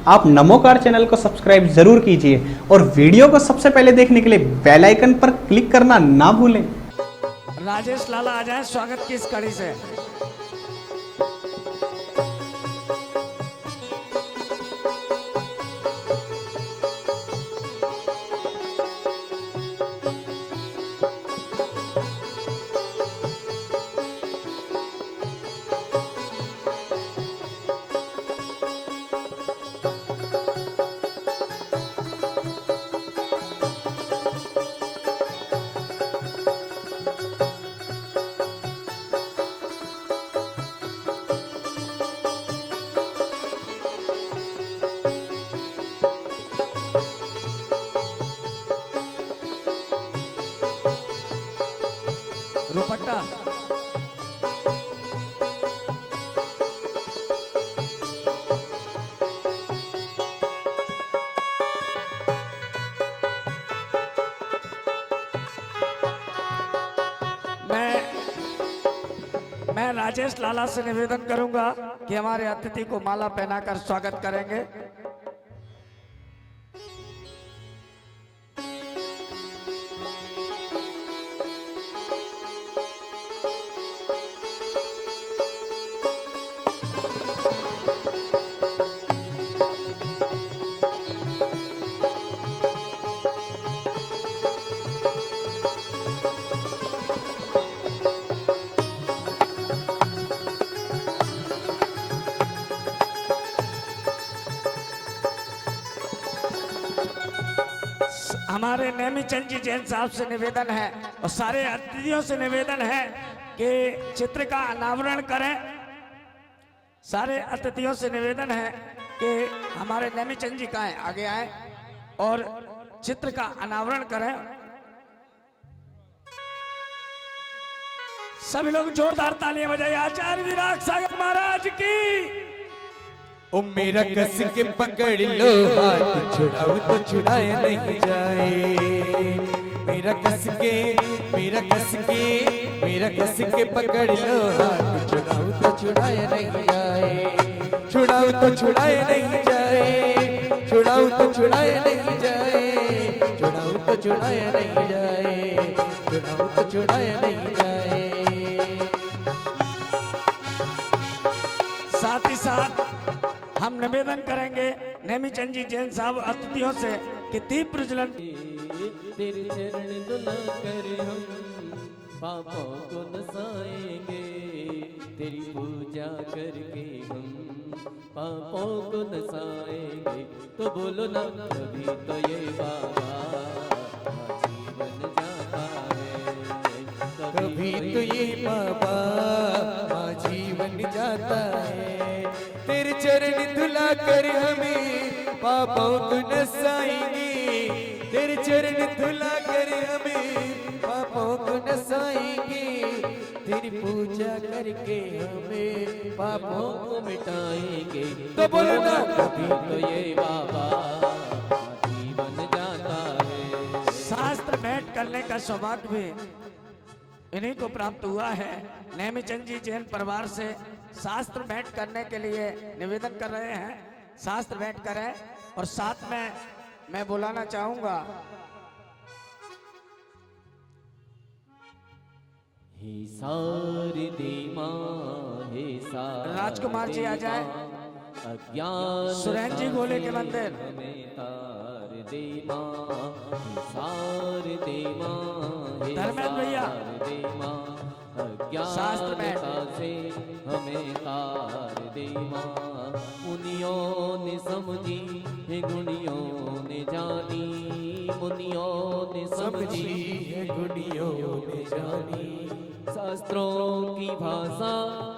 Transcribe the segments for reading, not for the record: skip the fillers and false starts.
आप नमोकार चैनल को सब्सक्राइब जरूर कीजिए और वीडियो को सबसे पहले देखने के लिए बेल आइकन पर क्लिक करना ना भूलें। राजेश लाला आ जाए स्वागत की इस कड़ी से। दुपट्टा मैं राजेश लाला से निवेदन करूंगा कि हमारे अतिथि को माला पहनाकर स्वागत करेंगे। हमारे नेमीचंद जी जैन साहब से निवेदन है और सारे अतिथियों से निवेदन है कि चित्र का अनावरण करें। सारे अतिथियों से निवेदन है कि हमारे नेमीचंद जी का है आगे आए और चित्र का अनावरण करें। सभी लोग जोरदार तालियां बजाइए आचार्य विराग सागर महाराज की। ओ मेरा कस के पकड़ लो हाथ छुड़ाओ तो छुड़ाया नहीं जाए। मेरा कस के पकड़ लो हाथ छुड़ाओ तो छुड़ाया नहीं जाए। छुड़ाओ तो छुड़ाया नहीं जाए। छुड़ाओ तो छुड़ाया नहीं जाए। छुड़ाओ तो छुड़ाया नहीं जाए। छुड़ाओ तो छुड़ाया नहीं जाए। साथ ही साथ हम निवेदन करेंगे नेमीचंद जी जैन साहब अतिथियों से कि दीप प्रज्वलन। तेरे चरण दुला कर हम पापों को नसाएंगे। तेरी पूजा करके हम पापों को नसाएंगे। तो बोलो ना कभी तो ये बाबा जीवन जाता है। कभी तो ये बाबा जीवन जाता है। तेरे चरण धुला कर हमें पापों को नसाएंगे। तेरे चरण धुला कर हमें पापों को नसाएंगे। तेरी पूजा करके हमें पापों को मिटाएंगे। तो बोलो ना कभी तो ये बाबा जीवन जाता है। शास्त्र भेंट करने का सौभाग्य भी इन्हीं को प्राप्त हुआ है। नेमीचंद जी जैन परिवार से शास्त्र भेंट करने के लिए निवेदन कर रहे हैं। शास्त्र भेंट करें और साथ में मैं बुलाना चाहूंगा हे शारदे मां हे राजकुमार जी आ जाए। अज्ञान सुरेंद्र जी गोले के मंदिर हमें तार दे मां। हे शारदे मां हे धर्मेंद्र भैया दे मां। शास्त्र भेंट से हमें तार दे मां। मुनियों ने समझी है गुणियों ने जानी। मुनियों ने समझी है गुणियों ने जानी। शास्त्रों की भाषा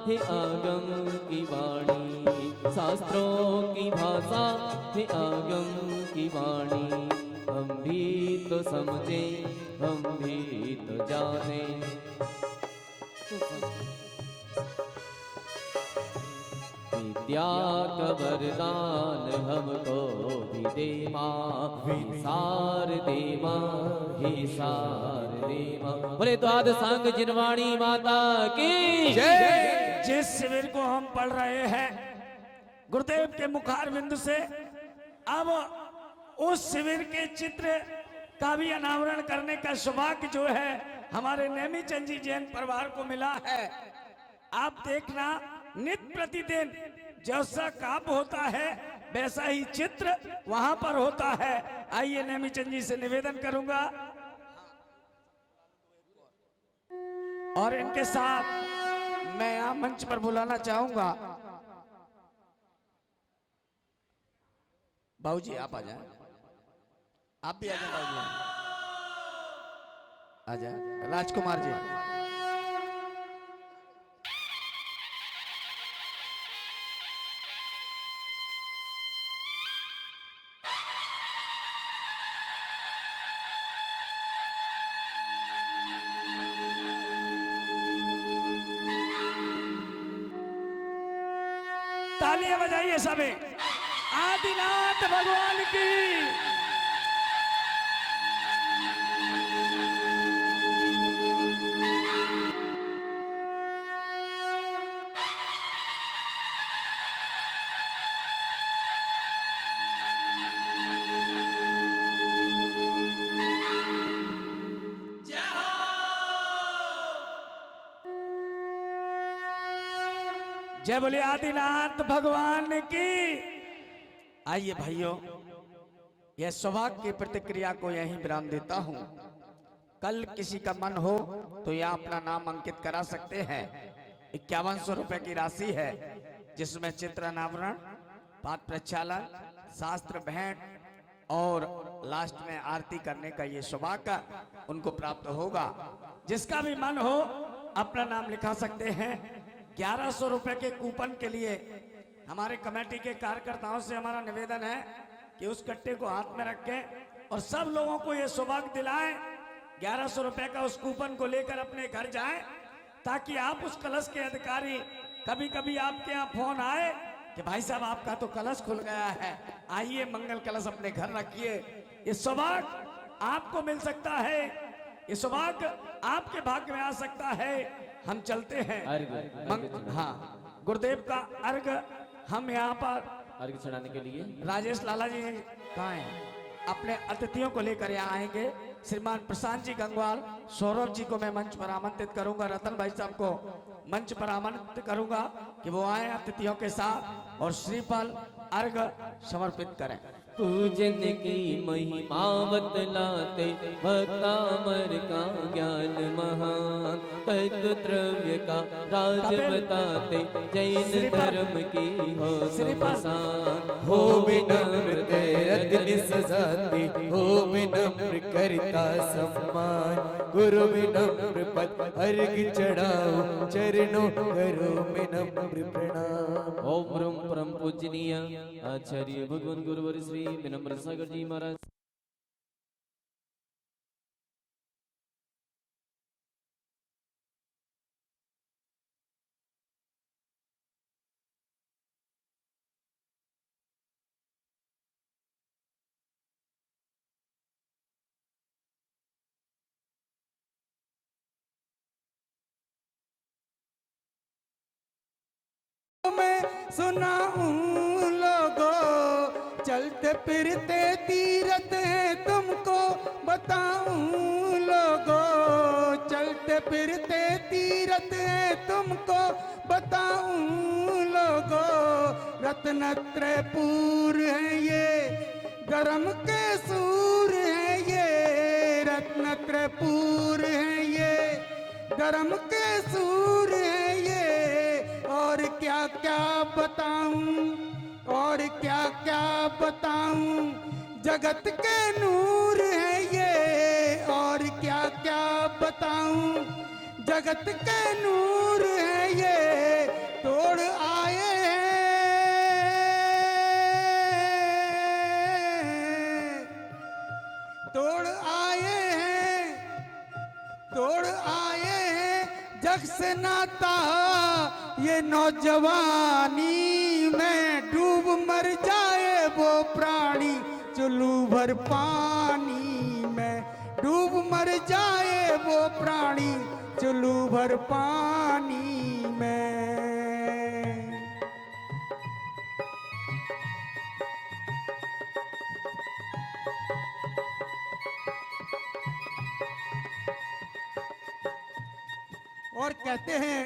है आगम की वाणी। शास्त्रों की भाषा है आगम की वाणी। हम भी तो समझे हम भी तो जाने। विद्या का वरदान हमको भी दे माँ। सार दे माँ ही सार दे माँ। बोले द्वाद संग जिनवाणी माता की जय। जिस शिविर को हम पढ़ रहे हैं गुरुदेव के मुखार बिंदु से अब उस शिविर के चित्र का भी अनावरण करने का सौभाग्य जो है हमारे नेमीचंद जी जैन परिवार को मिला है। आप देखना नित्य प्रतिदिन जैसा काम होता है वैसा ही चित्र वहां पर होता है। आइए नेमीचंद जी से निवेदन करूंगा और इनके साथ मैं यहां मंच पर बुलाना चाहूंगा बाबूजी, आप आ जाए, आप भी आ जाए बाबूजी, आ जाए राजकुमार जी। तालियां बजाइए सभी आदिनाथ भगवान की। जय बोले आदिनाथ भगवान की। आइए भाइयों, यह सौभाग्य की प्रतिक्रिया को यहीं विराम देता हूं। कल किसी का मन हो तो यह अपना नाम अंकित करा सकते हैं। 5100 रुपए की राशि है जिसमें चित्र अनावरण, पाठ प्रक्षालन, शास्त्र भेंट और लास्ट में आरती करने का ये सौभाग्य उनको प्राप्त होगा। जिसका भी मन हो अपना नाम लिखा सकते हैं। 1100 रुपए के कूपन के लिए हमारे कमेटी के कार्यकर्ताओं से हमारा निवेदन है कि उस कट्टे को हाथ में रखें और सब लोगों को यह सौभाग्य दिलाएं। 1100 रुपए का उस कूपन को लेकर अपने घर जाएं ताकि आप उस कलश के अधिकारी, कभी कभी आपके यहाँ फोन आए कि भाई साहब आपका तो कलश खुल गया है, आइए मंगल कलश अपने घर रखिए। ये सौभाग्य आपको मिल सकता है, ये सौभाग्य आपके भाग्य में आ सकता है। हम चलते हैं हाँ, गुरुदेव का अर्घ हम यहाँ पर अर्घ चढ़ाने के लिए राजेश लाला जी कहाँ हैं, अपने अतिथियों को लेकर यहाँ आएंगे। श्रीमान प्रशांत जी गंगवाल, सौरभ जी को मैं मंच पर आमंत्रित करूंगा, रतन भाई साहब को मंच पर आमंत्रित करूंगा कि वो आए अतिथियों के साथ और श्रीफल अर्घ समर्पित करें। पूजन की महिमा बतलाते भक्तामर का ज्ञान महान, तत्व द्रव्य का राज बताते जैन धर्म की हो मसान। हो विनम्र अग्नि सजाते, हो विनम्र करता सम्मान। गुरु विनम्र पद अर्घ चढ़ाओ, चरणों करो विनम्र प्रणाम। ओम परम पूजनीय आचार्य भगवान गुरुवर श्री विनम्र सागर जी महाराज। मैं सुनाऊं लोगों, चलते फिरते तीरथ है तुमको बताऊं लोगों, चलते फिरते तीरथ है तुमको बताऊं लोगों। रत्नत्रयपुर है ये, धर्म के सूर है ये, रत्नत्रयपुर है ये, धर्म के सूर है ये। और क्या क्या बताऊं, और क्या क्या बताऊं, जगत के नूर है ये। और क्या क्या बताऊं, जगत के नूर है ये। तोड़ आए हैं, तोड़ आए हैं, तोड़ आए हैं जग से नाता ये नौजवानी में। डूब मर जाए वो प्राणी चुल्लू भर पानी में, डूब मर जाए वो प्राणी चुल्लू भर पानी में। और कहते हैं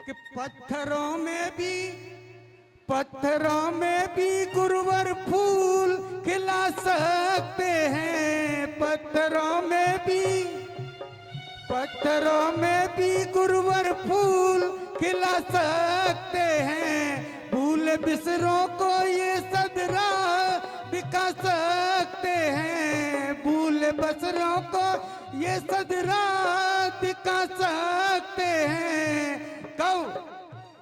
कि पत्थरों में भी गुरुवर फूल खिला सकते हैं। पत्थरों में भी गुरुवर फूल खिला सकते हैं। भूल बिसरों को ये सदरा दिखा सकते हैं। भूल बसरों को ये सदरा दिखा सकते हैं।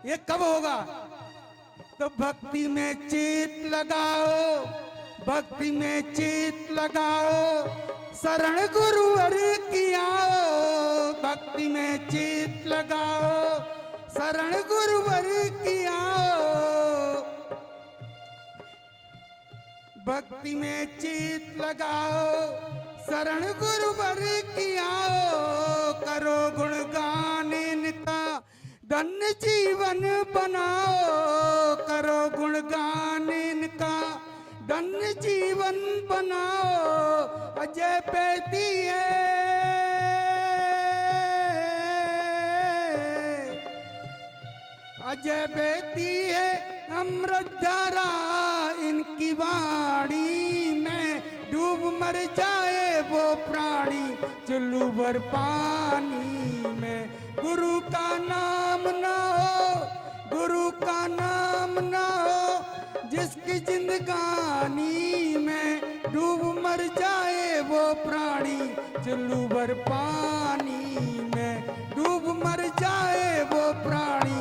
ये कब होगा? तो भक्ति में चित लगाओ, भक्ति में चित लगाओ, शरण गुरुवर की आओ। भक्ति में चित लगाओ, शरण गुरुवर की आओ। भक्ति में चित लगाओ, शरण गुरुवर की आओ। करो गुणगान इनका, धन्य जीवन बनाओ। करो गुणगान इनका, धन्य जीवन बनाओ। अजय बेटी है, अजय बेटी है अमृत धारा इनकी वाणी में। डूब मर जाए वो प्राणी चुल्लू भर पानी में। गुरु का नाम ना हो, गुरु का नाम ना हो, जिसकी जिंदगानी में डूब मर जाए वो प्राणी चुल्लू भर पानी में। डूब मर जाए वो प्राणी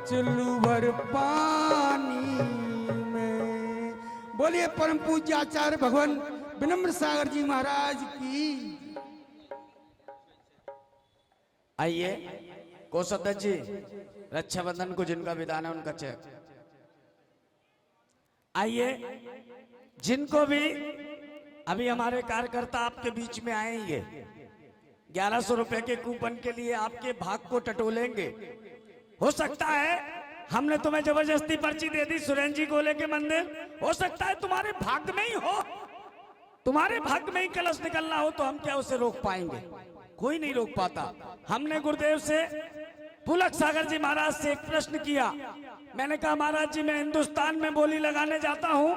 चुल्लू भर पानी में। बोलिए परम पूज्य आचार्य भगवान विनम्र सागर जी महाराज की। आइए कोषाध्यक्ष जी, रक्षाबंधन को जिनका विधान है उनका चेक। आइए, जिनको भी अभी हमारे कार्यकर्ता आपके बीच में आएंगे, 1100 रुपए के कूपन के लिए आपके भाग को टटोलेंगे। हो सकता है हमने तुम्हें जबरदस्ती पर्ची दे दी सुरेंद्र जी गोले के मंदिर, हो सकता है तुम्हारे भाग में ही हो, तुम्हारे भाग में ही कलश निकलना हो, तो हम क्या उसे रोक पाएंगे? कोई नहीं रोक पाता। हमने गुरुदेव से, पुलक सागर जी महाराज से एक प्रश्न किया। मैंने कहा महाराज जी, मैं हिंदुस्तान में बोली लगाने जाता हूं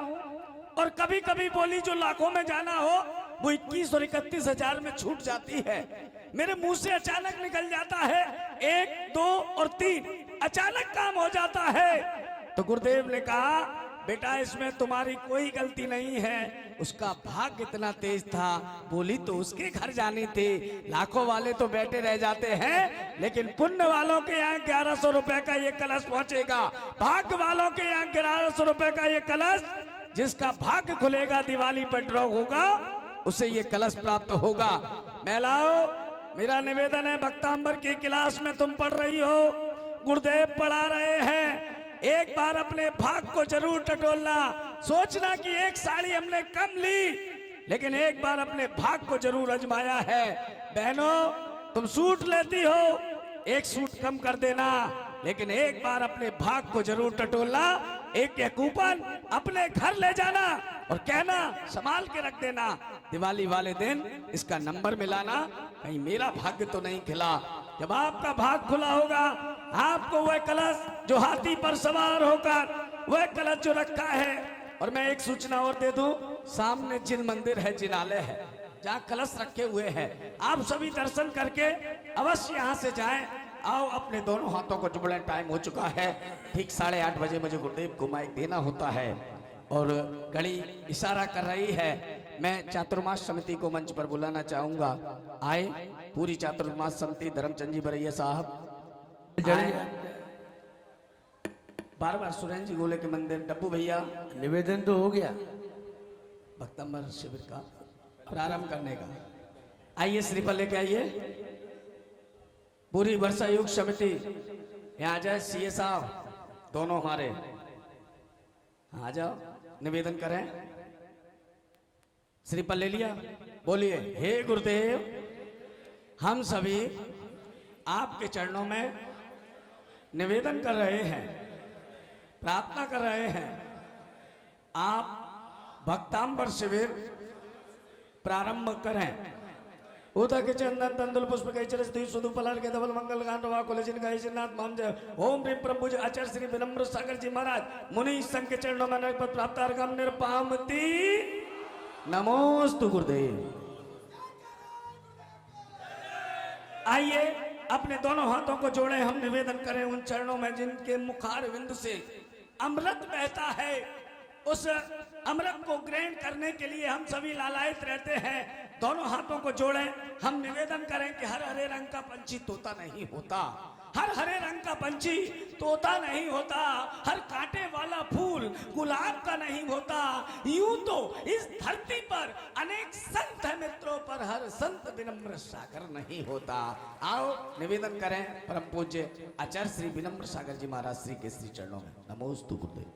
और कभी कभी बोली जो लाखों में जाना हो वो 21 और 31 हजार में छूट जाती है। मेरे मुंह से अचानक निकल जाता है 1, 2 और 3, अचानक काम हो जाता है। तो गुरुदेव ने कहा बेटा इसमें तुम्हारी कोई गलती नहीं है, उसका भाग इतना तेज था, बोली तो उसके घर जानी थी। लाखों वाले तो बैठे रह जाते हैं, लेकिन पुण्य वालों के यहाँ 1100 रुपए का ये कलश पहुंचेगा। भाग्य वालों के यहाँ 1100 रुपए का ये कलश, जिसका भाग्य खुलेगा, दिवाली पर ड्रॉ होगा, उसे ये कलश प्राप्त होगा। महिलाओं, मेरा निवेदन है, भक्तांबर की क्लास में तुम पढ़ रही हो, गुरुदेव पढ़ा रहे हैं, एक बार अपने भाग को जरूर टटोलना। सोचना कि एक साड़ी हमने कम ली, लेकिन एक बार अपने भाग को जरूर आजमाया है। बहनों, तुम सूट लेती हो, एक सूट कम कर देना, लेकिन एक बार अपने भाग को जरूर टटोलना। एक कूपन अपने घर ले जाना और कहना संभाल के रख देना, दिवाली वाले दिन इसका नंबर मिलाना, कहीं मेरा भाग्य तो नहीं खिला। जब आपका भाग खुला होगा, आपको वह कलश जो हाथी पर सवार होकर वह कलश जो रखा है। और मैं एक सूचना और दे दूं, सामने जिन मंदिर है, जिनालय है, जहाँ कलश रखे हुए हैं, आप सभी दर्शन करके अवश्य यहाँ से जाएं। आओ, अपने दोनों हाथों को जुड़ने, टाइम हो चुका है। ठीक 8:30 बजे मुझे गुरुदेव को माइक देना होता है और घड़ी इशारा कर रही है। मैं चातुर्मास समिति को मंच पर बुलाना चाहूंगा। आए पूरी चातुर्मास समिति, धर्मचंद जी बरैया साहब, बार बार सुरेंद्र जी गोले के मंदिर, डब्बू भैया, निवेदन तो हो गया भक्तंबर शिविर का प्रारंभ करने का। आइए श्रीफल लेके आइए। पूरी वर्षा युग समिति यहाँ आ जाए। सीए साहब दोनों हमारे आ जाओ, निवेदन करें। श्रीफल ले लिया, बोलिए हे गुरुदेव, हम सभी आपके चरणों में निवेदन कर रहे हैं, प्रार्थना कर रहे हैं, आप भक्तांबर शिविर प्रारंभ करें। उदा के चंदन तंदुल पुष्प के चरस दी सुधु पलार के धवल मंगल गान रवा कुलजिन गाय नाथ माम जय ओम प्रेम प्रभुज आचार्य श्री विनम्र सागर जी महाराज मुनि संघ के चरणों में पद प्राप्त अर्घम निरपामति नमोस्तु गुरुदेव। आइए अपने दोनों हाथों को जोड़े, हम निवेदन करें उन चरणों में जिनके मुखार विंद से अमृत बहता है। उस अमृत को ग्रहण करने के लिए हम सभी लालायित रहते हैं। दोनों हाथों को जोड़ें, हम निवेदन करें कि हर हरे रंग का पंछी तोता नहीं होता, हर हरे रंग का पंछी तोता नहीं होता, हर कांटे वाला फूल गुलाब का नहीं होता। यूं तो इस धरती पर अनेक संत है मित्रों, पर हर संत विनम्र सागर नहीं होता। आओ निवेदन करें परम पूज्य आचार्य श्री विनम्र सागर जी महाराज श्री के श्री चरणों में नमोस्तु गुरुदेव।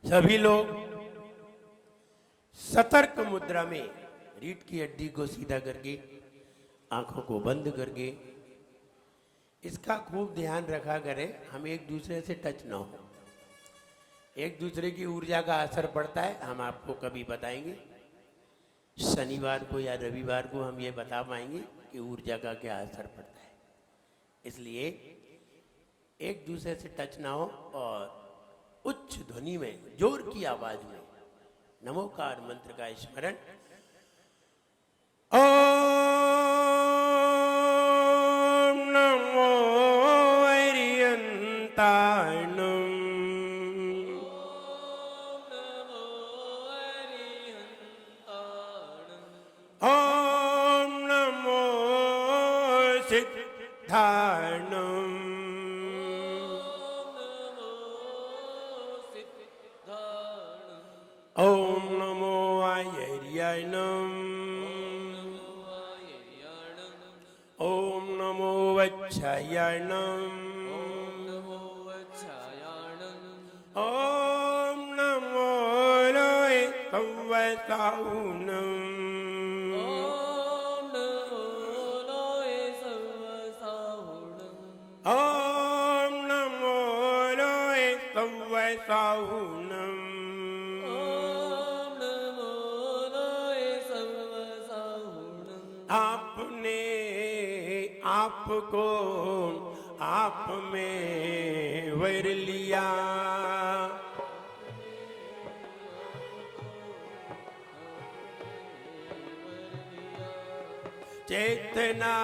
सभी लोग सतर्क मुद्रा में रीढ़ की हड्डी को सीधा करके आंखों को बंद करके इसका खूब ध्यान रखा करें, हम एक दूसरे से टच ना हो। एक दूसरे की ऊर्जा का असर पड़ता है, हम आपको कभी बताएंगे। शनिवार को या रविवार को हम ये बता पाएंगे कि ऊर्जा का क्या असर पड़ता है। इसलिए एक दूसरे से टच ना हो और उच्च ध्वनि में जोर की आवाज में नमोकार मंत्र का स्मरण। ओम नमो अरिहंताणं। ओम नमो सिद्धाणं। ओम नमो आयर्याणं। ओम नमो वच्छायाणं। ओम नमो लोहे संवसाहुणं। ओम नमो लोहे संवसाहुणं। आपने आपको आप में वर लिया। चेतना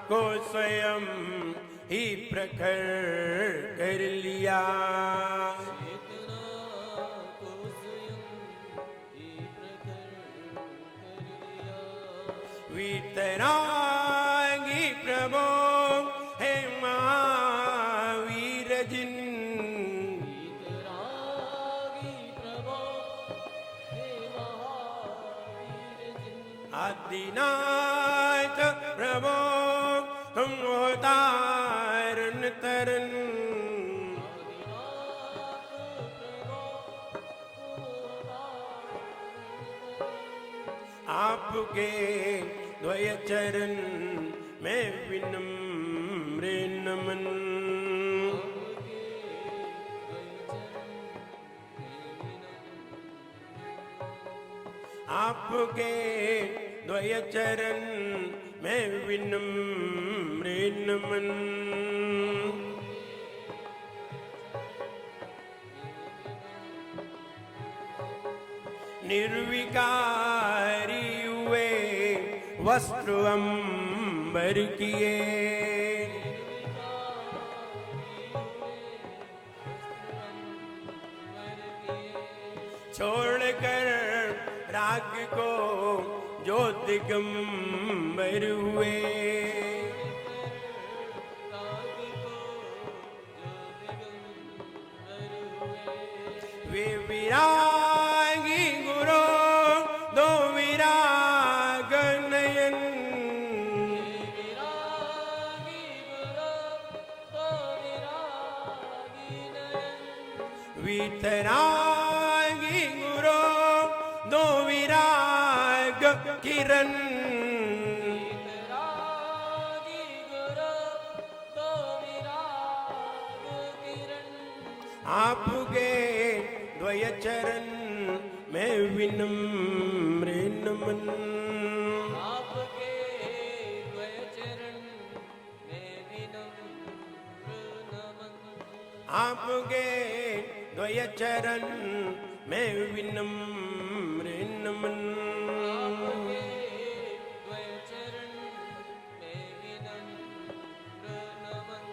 को स्वयं ही प्रखर कर लिया। वीतरागी प्रभो हे महावीर जिन। आदिनाथ प्रभो तुम अवतारण तरन। आपके द्वय चरण में विनम्र नमन। आपके द्वय चरण में विनम्र नमन। निर्विकारी हुए वस्त्र अंबर किए। छोड़कर राग को जो दिगंबर हुए। वे विरागी गुरु दो विराग नयन। वीतरागी गुरु दो विराग किरण। आपके द्वय चरण में विनम्र नमन। आपके आपके द्वय चरण में विनम्र नमन।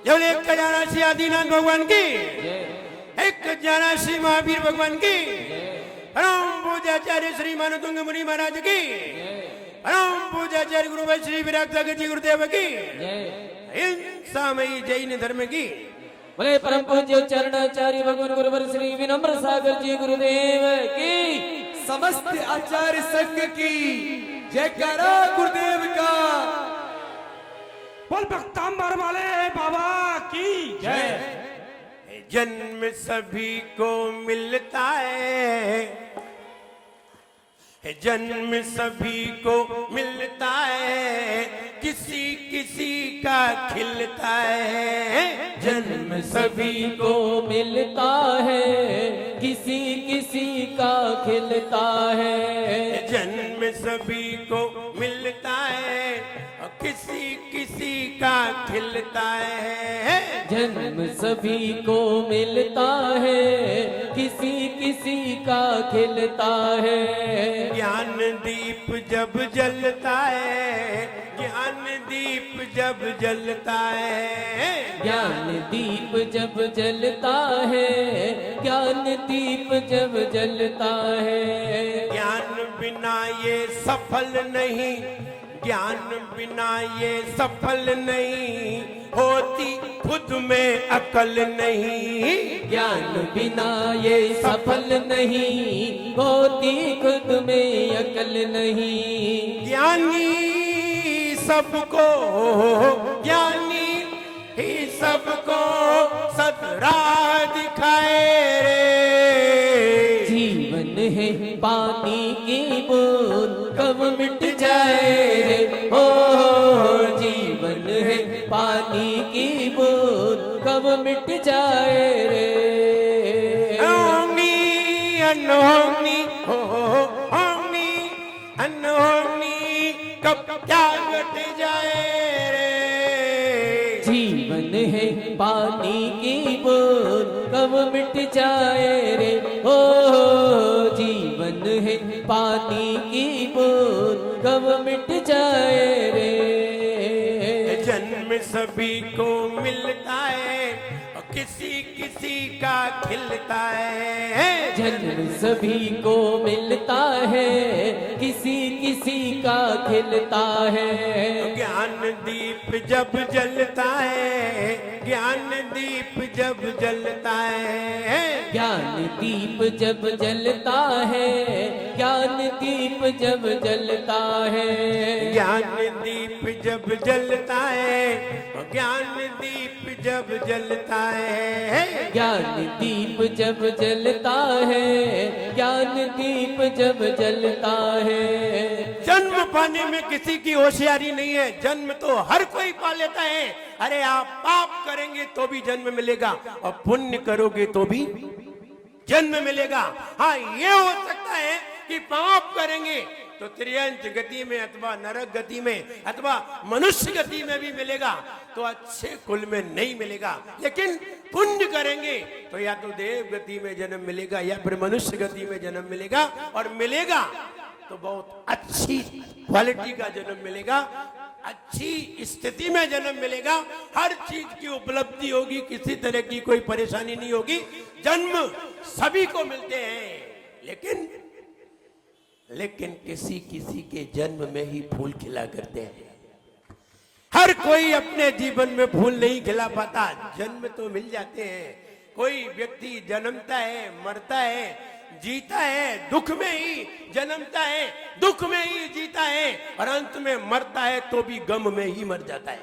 जब एक खजाना श्री आदिनाथ भगवान की, एक खजाना श्री महावीर भगवान की, परम पूज्याचार्य श्री मानतुंग मुनि महाराज की, परम पूज्याचार्य गुरु भाई श्री विराट सागर जी गुरुदेव की, इन सामयी जैन धर्म की, बोले परम पूज्य चरणाचार्य भगवान गुरुवर श्री विनम्र सागर जी गुरुदेव की, समस्त आचार्य संघ की जयकारा गुरुदेव का। बोल भक्तांबर वाले बाबा की जय। जन्म सभी को मिलता है, जन्म सभी को मिलता है, किसी किसी का खिलता है। जन्म सभी को मिलता है, किसी किसी का खिलता है। जन्म सभी को मिलता है और किसी किसी का खिलता है। जन्म सभी को मिलता है, किसी किसी का खिलता है। ज्ञान दीप जब जलता है, ज्ञान दीप जब जलता है, ज्ञान दीप जब जलता है, ज्ञान दीप जब जलता है। ज्ञान बिना ये सफल नहीं, ज्ञान बिना ये सफल नहीं, होती खुद में अकल नहीं। ज्ञान बिना ये सफल नहीं, होती खुद में अकल नहीं। ज्ञानी सबको, ज्ञानी ही सबको सतराह दिखाए रे। जीवन है पानी की बूंद कब मिट जाए रे, ओ जीवन है पानी की बूंद कब मिट जाए रे। होनी अनहोनी हो, होनी अनहोनी कब क्या घट जाए रे। जीवन है पानी की बूंद कब मिट जाए रे, ओ जीवन है पानी की बूंद कब मिट जाए रे। जन्म सभी को मिलता है और किसी किसी का खिलता है। जन्म सभी को मिलता है, किसी किसी का खिलता है। ज्ञान दीप जब जलता है, ज्ञान दीप जब जलता है, ज्ञान दीप जब जलता है, ज्ञान दीप जब जलता है। ज्ञान दीप जब जलता है, ज्ञान दीप जब जलता है। ज्ञान दीप जब जलता है, ज्ञान दीप जब जलता है। जन्म पाने में किसी की होशियारी नहीं है, जन्म तो हर कोई पा लेता है। अरे आप पाप करेंगे तो भी जन्म मिलेगा और पुण्य करोगे तो भी जन्म मिलेगा। हाँ, ये हो सकता है कि पाप करेंगे तो त्रियंच गति में अथवा नरक गति में अथवा मनुष्य गति में भी मिलेगा, तो अच्छे कुल में नहीं मिलेगा। लेकिन पुण्य करेंगे तो या तो देव गति में जन्म मिलेगा या फिर मनुष्य गति में जन्म मिलेगा, और मिलेगा तो बहुत अच्छी क्वालिटी का जन्म मिलेगा, अच्छी स्थिति में जन्म मिलेगा। हर चीज की उपलब्धि होगी, किसी तरह की कोई परेशानी नहीं होगी। जन्म सभी को मिलते हैं, लेकिन किसी किसी के जन्म में ही फूल खिला करते हैं। हर कोई अपने जीवन में फूल नहीं खिला पाता। जन्म तो मिल जाते हैं। कोई व्यक्ति जन्मता है, मरता है, जीता है, दुख में ही जन्मता है, दुख में ही जीता है, और अंत में मरता है तो भी गम में ही मर जाता है।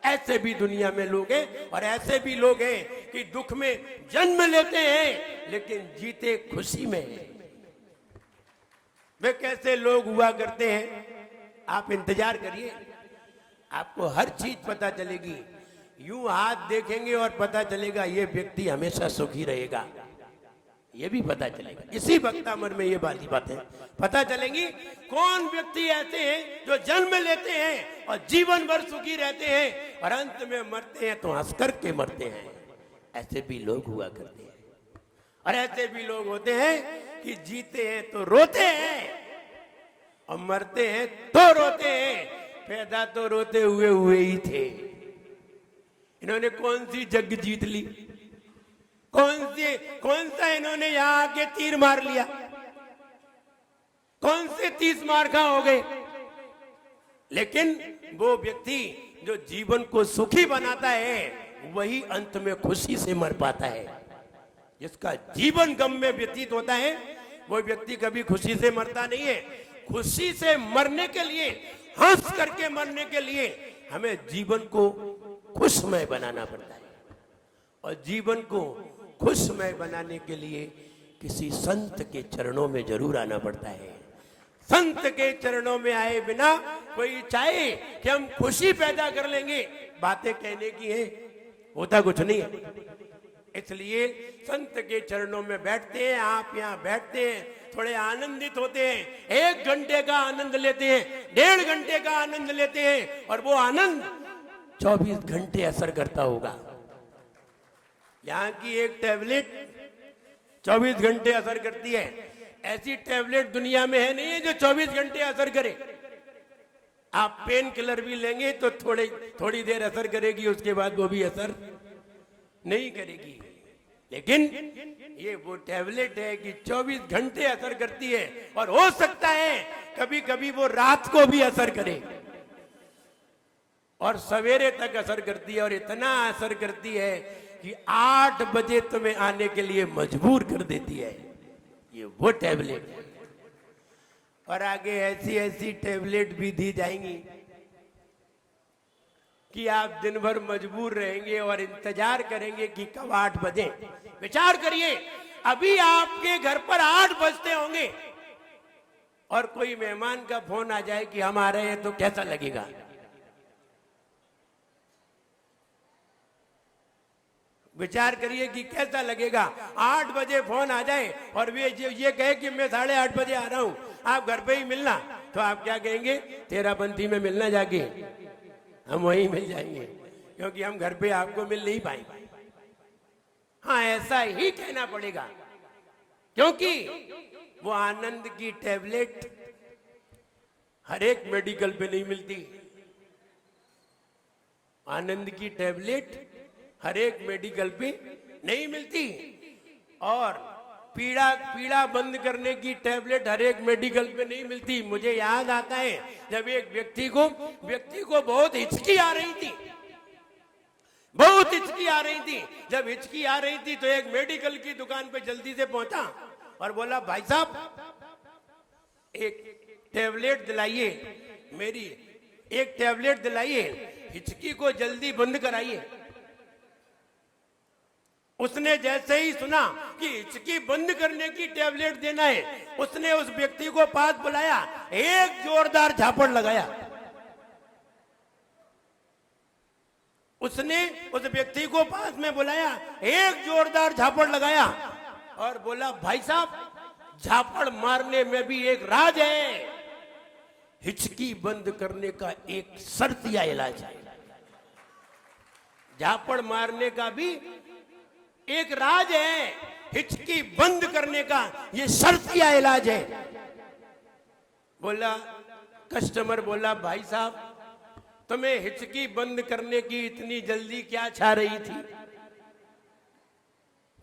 ऐसे भी दुनिया में लोग हैं, और ऐसे भी लोग हैं कि दुख में जन्म लेते हैं लेकिन जीते खुशी में। वे कैसे लोग हुआ करते हैं, आप इंतजार करिए, आपको हर चीज पता चलेगी। यूं हाथ देखेंगे और पता चलेगा ये व्यक्ति हमेशा सुखी रहेगा, ये भी पता चलेगा। इसी वक्तामर में ये बारी बातें पता चलेंगी। कौन व्यक्ति ऐसे हैं जो जन्म लेते हैं और जीवन भर सुखी रहते हैं और अंत में मरते हैं तो हंस कर के मरते हैं। ऐसे भी लोग हुआ करते हैं। और ऐसे भी लोग होते हैं कि जीते हैं तो रोते हैं और मरते हैं तो रोते हैं। पैदा तो रोते हुए हुए ही थे। इन्होंने कौन सी जंग जीत ली? कौन सा इन्होंने यहां आके तीर मार लिया? कौन से 30 मार खा हो गए? लेकिन वो व्यक्ति जो जीवन को सुखी बनाता है वही अंत में खुशी से मर पाता है। जिसका जीवन गम में व्यतीत होता है वो व्यक्ति कभी खुशी से मरता नहीं है। खुशी से मरने के लिए, हंस करके मरने के लिए हमें जीवन को खुशमय बनाना पड़ता है। और जीवन को खुशमय बनाने के लिए किसी संत के चरणों में जरूर आना पड़ता है। संत के चरणों में आए बिना कोई चाहे कि हम खुशी पैदा कर लेंगे, बातें कहने की है, होता कुछ नहीं है। इसलिए संत के चरणों में बैठते हैं, आप यहाँ बैठते हैं, थोड़े आनंदित होते हैं, 1 घंटे का आनंद लेते हैं, 1.5 घंटे का आनंद लेते हैं, और वो आनंद 24 घंटे असर करता होगा। यहाँ की एक टैबलेट 24 घंटे असर करती है। ऐसी टैबलेट दुनिया में है नहीं है जो 24 घंटे असर करे। आप पेन किलर भी लेंगे तो थोड़ी देर असर करेगी, उसके बाद वो भी असर नहीं करेगी। लेकिन ये वो टैबलेट है कि 24 घंटे असर करती है, और हो सकता है कभी कभी वो रात को भी असर करे और सवेरे तक असर करती है। और इतना असर करती है कि 8 बजे तुम्हें आने के लिए मजबूर कर देती है। ये वो टैबलेट है। और आगे ऐसी ऐसी टैबलेट भी दी जाएंगी कि आप दिन भर मजबूर रहेंगे और इंतजार करेंगे कि कब 8 बजे। विचार करिए, अभी आपके घर पर 8 बजते होंगे और कोई मेहमान का फोन आ जाए कि हम आ रहे हैं, तो कैसा लगेगा? विचार करिए कि कैसा लगेगा। 8 बजे फोन आ जाए और वे ये कहे कि मैं 8:30 बजे आ रहा हूं, आप घर पे ही मिलना, तो आप क्या कहेंगे? तेरापंथी में मिलना जाके, हम वहीं मिल जाएंगे, क्योंकि हम घर पे आपको मिल नहीं पाएंगे। हाँ, ऐसा ही कहना पड़ेगा, क्योंकि वो आनंद की टैबलेट हर एक मेडिकल पे नहीं मिलती। आनंद की टैबलेट हर एक मेडिकल पे नहीं मिलती, और पीड़ा बंद करने की टैबलेट हर एक मेडिकल पे नहीं मिलती। मुझे याद आता है जब एक व्यक्ति को बहुत हिचकी आ रही थी, बहुत हिचकी आ रही थी। जब हिचकी आ रही थी तो एक मेडिकल की दुकान पे जल्दी से पहुंचा और बोला, भाई साहब एक टैबलेट दिलाइए, मेरी एक टैबलेट दिलाइए, हिचकी को जल्दी बंद कराइए। उसने जैसे ही सुना कि हिचकी बंद करने की टैबलेट देना है, उसने उस व्यक्ति को पास बुलाया, एक जोरदार झापड़ लगाया। उसने उस व्यक्ति को पास में बुलाया, एक जोरदार झापड़ लगाया और बोला, भाई साहब झापड़ मारने में भी एक राज है, हिचकी बंद करने का एक शर्तिया इलाज है। झापड़ मारने का भी एक राज है, हिचकी बंद करने का ये शर्तिया इलाज है। बोला, कस्टमर बोला, भाई साहब तुम्हें हिचकी बंद करने की इतनी जल्दी क्या छा रही थी?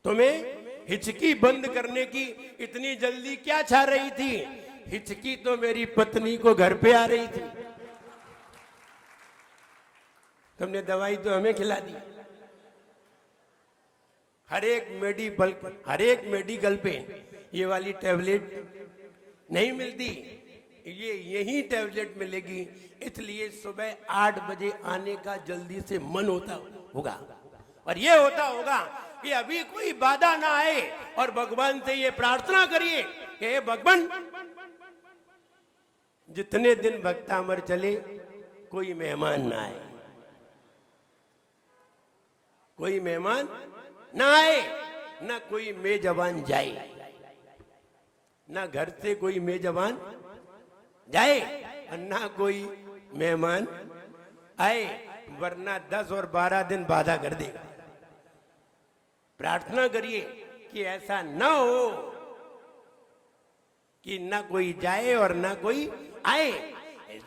तुम्हें हिचकी बंद करने की इतनी जल्दी क्या छा रही थी? हिचकी तो मेरी पत्नी को घर पे आ रही थी, तुमने दवाई तो हमें खिला दी। हर एक मेडिकल पे ये वाली टैबलेट नहीं मिलती, ये यही टैबलेट मिलेगी। इसलिए सुबह 8 बजे आने का जल्दी से मन होता होगा, और ये होता होगा कि अभी कोई बाधा ना आए, और भगवान से ये प्रार्थना करिए कि हे भगवान, जितने दिन भक्तामर चले कोई मेहमान ना आए, कोई मेहमान ना आए, ना कोई मेजबान जाए, ना घर से कोई मेजबान जाए और ना कोई मेहमान आए, वरना 10 और 12 दिन बाधा कर देगा। प्रार्थना करिए कि ऐसा न हो कि ना कोई जाए और ना कोई आए।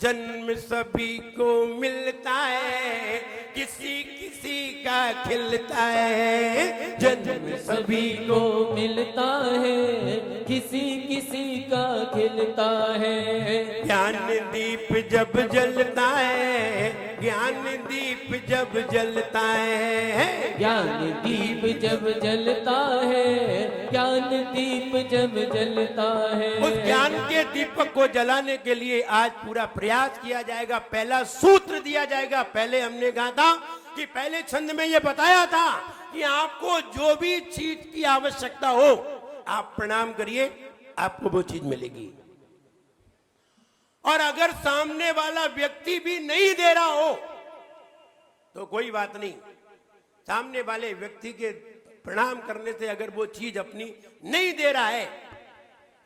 जन्म सभी को मिलता है, किसी किसी का खिलता है। जन्म सभी को मिलता है, किसी किसी का खिलता है। ज्ञान दीप जब जलता है, ज्ञान दीप जब जलता है। ज्ञान दीप जब जलता है, ज्ञान दीप जब जलता है। उस ज्ञान के दीपक को जलाने के लिए आज पूरा प्रयास किया जाएगा। पहला सूत्र दिया जाएगा। पहले हमने कहा था कि पहले छंद में यह बताया था कि आपको जो भी चीज की आवश्यकता हो आप प्रणाम करिए, आपको वो चीज मिलेगी। और अगर सामने वाला व्यक्ति भी नहीं दे रहा हो तो कोई बात नहीं, सामने वाले व्यक्ति के प्रणाम करने से अगर वो चीज अपनी नहीं दे रहा है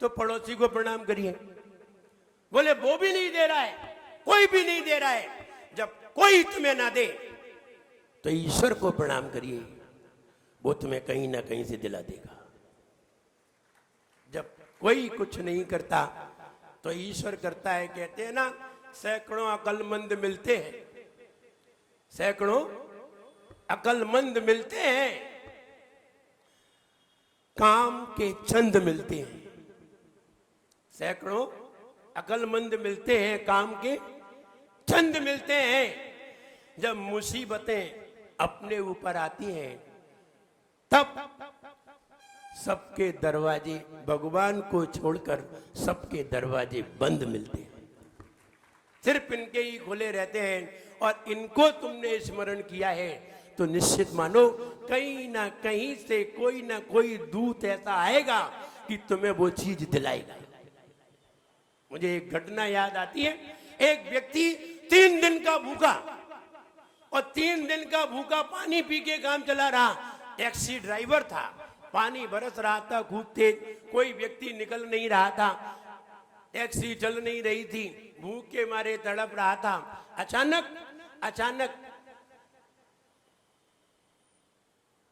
तो पड़ोसी को प्रणाम करिए। बोले वो भी नहीं दे रहा है, कोई भी नहीं दे रहा है, जब कोई तुम्हें ना दे तो ईश्वर को प्रणाम करिए, वो तुम्हें कहीं ना कहीं से दिला देगा। जब कोई कुछ नहीं करता तो ईश्वर करता है। कहते हैं ना, सैकड़ों अक्लमंद मिलते हैं, सैकड़ों अक्लमंद मिलते हैं, काम के चंद मिलते हैं। सैकड़ों अक्लमंद मिलते हैं, काम के चंद मिलते हैं। जब मुसीबतें अपने ऊपर आती हैं तब सबके दरवाजे, भगवान को छोड़कर सबके दरवाजे बंद मिलते हैं, सिर्फ इनके ही खुले रहते हैं। और इनको तुमने स्मरण किया है तो निश्चित मानो कहीं ना कहीं से कोई ना कोई दूत ऐसा आएगा कि तुम्हें वो चीज दिलाएगा। मुझे एक घटना याद आती है। एक व्यक्ति 3 दिन का भूखा, और 3 दिन का भूखा पानी पी के काम चला रहा। टैक्सी ड्राइवर था, पानी बरस रहा था खूब तेज, कोई व्यक्ति निकल नहीं रहा था, टैक्सी चल नहीं रही थी, भूख के मारे तड़प रहा था। अचानक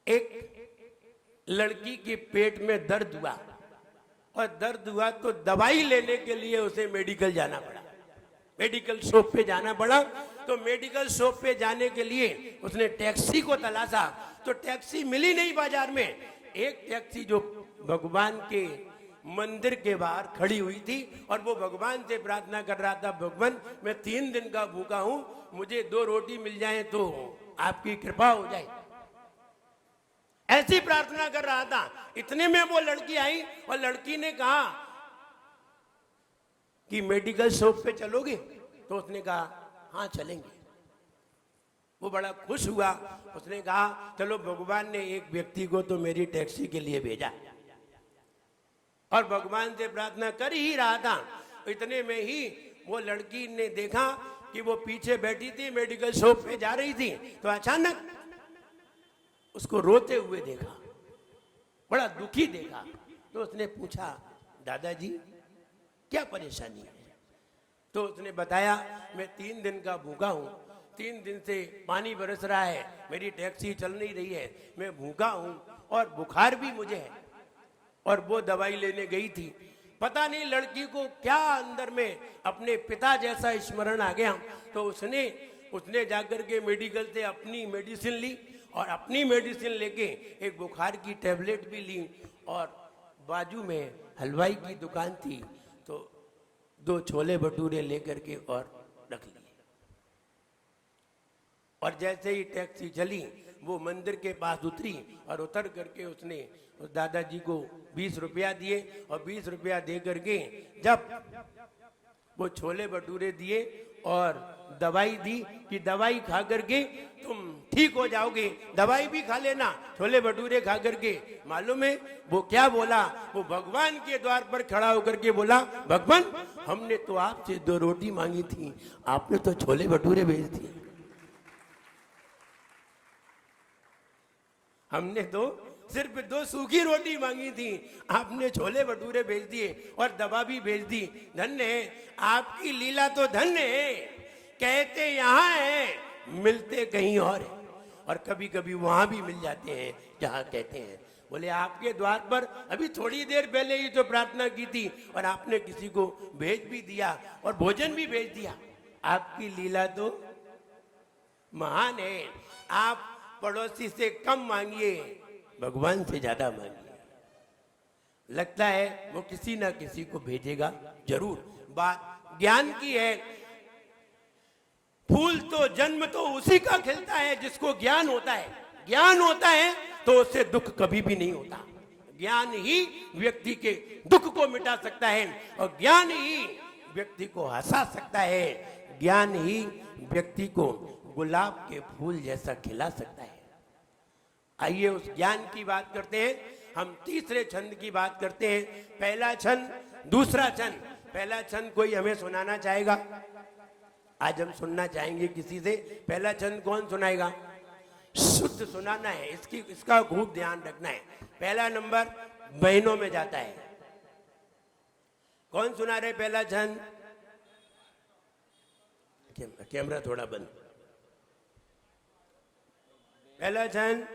एक लड़की के पेट में दर्द हुआ, और दर्द हुआ तो दवाई लेने के लिए उसे मेडिकल जाना पड़ा, मेडिकल शॉप पे जाना पड़ा। तो मेडिकल शॉप पे जाने के लिए उसने टैक्सी को तलाशा, तो टैक्सी मिली नहीं बाजार में। एक टैक्सी जो भगवान के मंदिर के बाहर खड़ी हुई थी, और वो भगवान से प्रार्थना कर रहा था, भगवान मैं 3 दिन का भूखा हूं, मुझे 2 रोटी मिल जाए तो आपकी कृपा हो जाए, ऐसी प्रार्थना कर रहा था। इतने में वो लड़की आई, और लड़की ने कहा कि मेडिकल शॉप पे चलोगे? तो उसने कहा हाँ चलेंगे। वो बड़ा खुश हुआ, उसने कहा चलो भगवान ने एक व्यक्ति को तो मेरी टैक्सी के लिए भेजा। और भगवान से प्रार्थना कर ही रहा था, इतने में ही वो लड़की ने देखा कि वो पीछे बैठी थी, मेडिकल शॉप पे जा रही थी, तो अचानक उसको रोते हुए देखा, बड़ा दुखी देखा। तो उसने पूछा दादाजी क्या परेशानी है? तो उसने बताया मैं 3 दिन का भूखा हूँ, 3 दिन से पानी बरस रहा है, मेरी टैक्सी चल नहीं रही है, मैं भूखा हूँ और बुखार भी मुझे है। और वो दवाई लेने गई थी, पता नहीं लड़की को क्या अंदर में अपने पिता जैसा स्मरण आ गया। तो उसने जाकर के मेडिकल से अपनी मेडिसिन ली, और अपनी मेडिसिन लेके एक बुखार की टैबलेट भी ली, और बाजू में हलवाई की दुकान थी तो 2 छोले भटूरे लेकर के और रख लिए। और जैसे ही टैक्सी चली वो मंदिर के पास उतरी, और उतर करके उसने उस दादाजी को 20 रुपया दिए, और 20 रुपया दे करके जब वो छोले भटूरे दिए और दवाई दी कि दवाई खा करके तुम ठीक हो जाओगे, दवाई भी खा लेना, छोले भटूरे खा करके। मालूम है वो क्या बोला? वो भगवान के द्वार पर खड़ा होकर के बोला, भगवान हमने तो आपसे 2 रोटी मांगी थी, आपने तो छोले भटूरे भेज दिए। हमने तो सिर्फ 2 सूखी रोटी मांगी थी, आपने छोले भटूरे भेज दिए और दवा भी भेज दी। धन्य है आपकी लीला, तो धन्य है। कहते यहाँ है मिलते कहीं और है। और कभी कभी वहां भी मिल जाते हैं जहां कहते हैं बोले आपके द्वार पर अभी थोड़ी देर पहले ही तो प्रार्थना की थी और आपने किसी को भेज भी दिया और भोजन भी भेज दिया। आपकी लीला तो महान है। आप पड़ोसी से कम मांगिए, भगवान से ज्यादा मांगिए। लगता है वो किसी ना किसी को भेजेगा जरूर। बात ज्ञान की है। फूल तो जन्म तो उसी का खिलता है जिसको ज्ञान होता है। ज्ञान होता है तो उससे दुख कभी भी नहीं होता। ज्ञान ही व्यक्ति के दुख को मिटा सकता है और ज्ञान ही व्यक्ति को हंसा सकता है। ज्ञान ही व्यक्ति को गुलाब के फूल जैसा खिला सकता है। आइए उस ज्ञान की बात करते हैं। हम तीसरे छंद की बात करते हैं। पहला छंद, दूसरा छंद। पहला छंद कोई हमें सुनाना चाहेगा? आज हम सुनना चाहेंगे किसी से। पहला छंद कौन सुनाएगा? शुद्ध सुनाना है, इसका खूब ध्यान रखना है। पहला नंबर बहनों में जाता है। कौन सुना रहे पहला छंद? कैमरा थोड़ा बंद। पहला छंद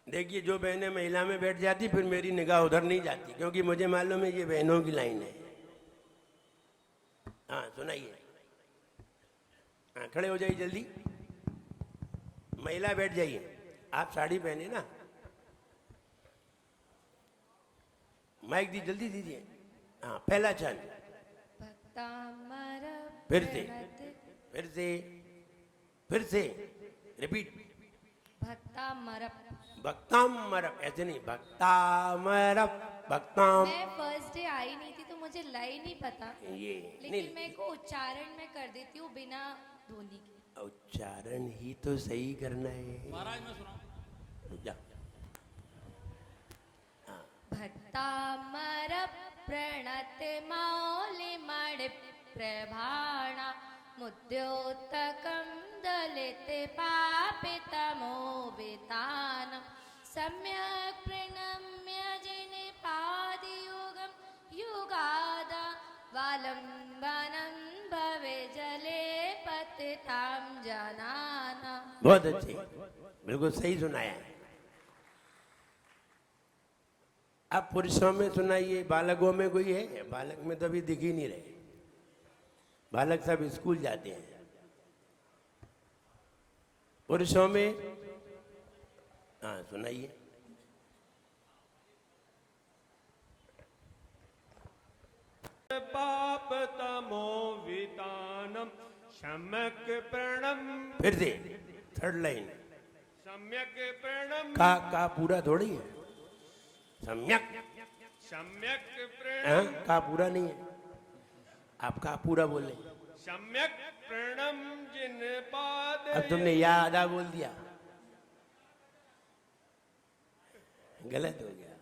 देखिए, जो बहनें महिला में बैठ जाती फिर मेरी निगाह उधर नहीं जाती, क्योंकि मुझे मालूम है ये बहनों की लाइन है। हाँ सुनाइए। हाँ खड़े हो जाइए जल्दी। महिला बैठ जाइए। आप साड़ी पहने ना, माइक दी जल्दी दीजिए। हाँ पहला छंद। फिर से फिर से फिर से रिपीट। भक्तामरप, ऐसे नहीं, भक्तामरप, भक्ताम। मैं फर्स्ट डे आई नहीं थी तो मुझे लाइन नहीं पता, ये लेकिन मैं को उच्चारण में कर देती हूँ बिना ध्वनि के। उच्चारण ही तो सही करना है। महाराज मैं सुनाऊं? जा। भक्तामर प्रणत मौलि मणि प्रभाणा मुद्योतकं दलित पापितमो वितानं सम्यक् प्रणम्य जिनिपादियुगं युगादा वालंबनं भवे जले पतितां जनाना। बहुत अच्छे, बिल्कुल सही सुनाया है। अब पुरुषों में सुनाइए। बालकों में कोई है? बालक में तो अभी दिख ही नहीं रहे। बालक सब स्कूल जाते हैं। पुरुषों में हाँ सुनाइए। पाप तमो वितानम सम्यक प्रणम। फिर से थर्ड लाइन। सम्यक प्रणम। का पूरा थोड़ी है। सम्यक सम्यक प्रणम। का पूरा नहीं है। आप का पूरा बोल रहे। सम्यक प्रणम जिन पाद। अब तुमने या आधा बोल दिया, गलत हो गया।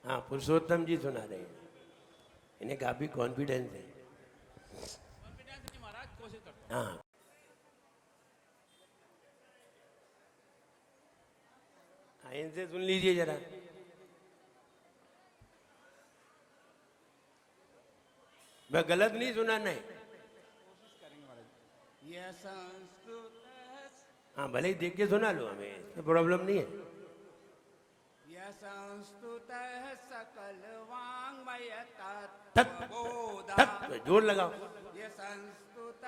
हाँ पुरुषोत्तम जी सुना रहे हैं। इन्हें काफी कॉन्फिडेंस है। हाँ इनसे सुन लीजिए जरा। मैं गलत नहीं सुनाना है। यह संस्कृत हाँ भले ही देख के सुना लो, हमें इसमें प्रॉब्लम नहीं है। यह संस्कृत सकल वाङ्मय तत्व जोर लगाओ। यह संस्कृत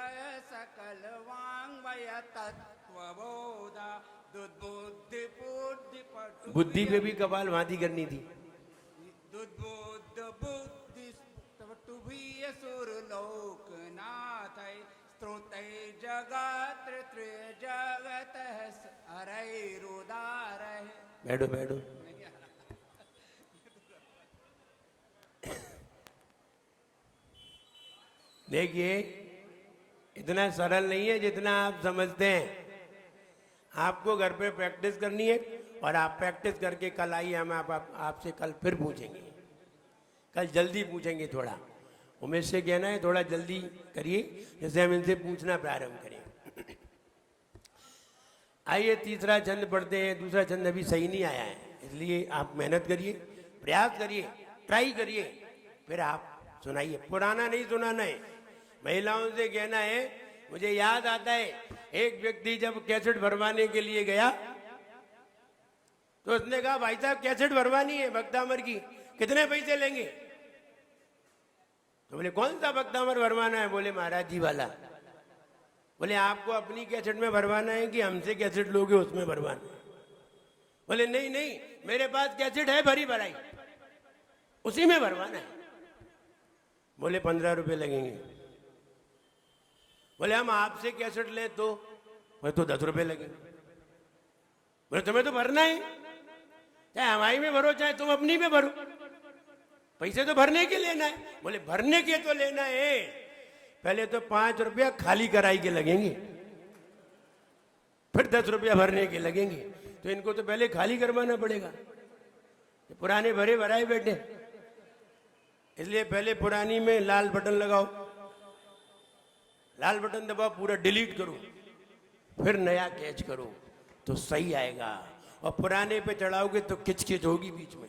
सकल वाङ्मय तत्वबोधा दुर्बुद्धि बुद्धि पटु। बुद्धि पे भी कपाल भाती करनी थी। दुर्बुद्ध बुद्धि पटुभीय सुरलोकनाथ स्तोते जगत त्रिजगत हरै रुदार। बैठो बैठो। देखिए इतना सरल नहीं है जितना आप समझते हैं। आपको घर पे प्रैक्टिस करनी है और आप प्रैक्टिस करके कल आइए। हम आपसे कल फिर पूछेंगे। कल जल्दी पूछेंगे थोड़ा। उमेश से कहना है थोड़ा जल्दी करिए, जैसे हम इनसे पूछना प्रारंभ करें। आइए तीसरा छंद पढ़ते हैं। दूसरा छंद अभी सही नहीं आया है, इसलिए आप मेहनत करिए, प्रयास करिए, ट्राई करिए, फिर आप सुनाइए। पुराना नहीं सुनाना है। महिलाओं से कहना है मुझे याद आता है एक व्यक्ति जब कैसेट भरवाने के लिए गया तो उसने कहा भाई साहब कैसेट भरवानी है भक्तामर की, कितने पैसे लेंगे? तो बोले कौन सा भक्तामर भरवाना है? बोले महाराज जी वाला। बोले आपको अपनी कैसेट में भरवाना है कि हमसे कैसेट लोगे उसमें भरवाना है? बोले नहीं नहीं, मेरे पास कैसेट है भरी भराई, उसी में भरवाना है। बोले 15 रुपए लगेंगे। बोले हम आपसे कैसेट लें तो? बोले तो 10 रुपए लगेंगे। बोले तुम्हें तो भरना है, चाहे हमारी में भरो चाहे तुम अपनी में भरो, पैसे तो भरने के लेना है। बोले भरने के तो लेना है, पहले तो 5 रुपया खाली कराई के लगेंगे, फिर 10 रुपया भरने के लगेंगे। तो इनको तो पहले खाली करवाना पड़ेगा, पुराने भरे भराए बैठे, इसलिए पहले पुरानी में लाल बटन लगाओ, लाल बटन दबाओ, पूरा डिलीट करो, फिर नया कैच करो तो सही आएगा। और पुराने पे चढ़ाओगे तो किचकिच होगी बीच में,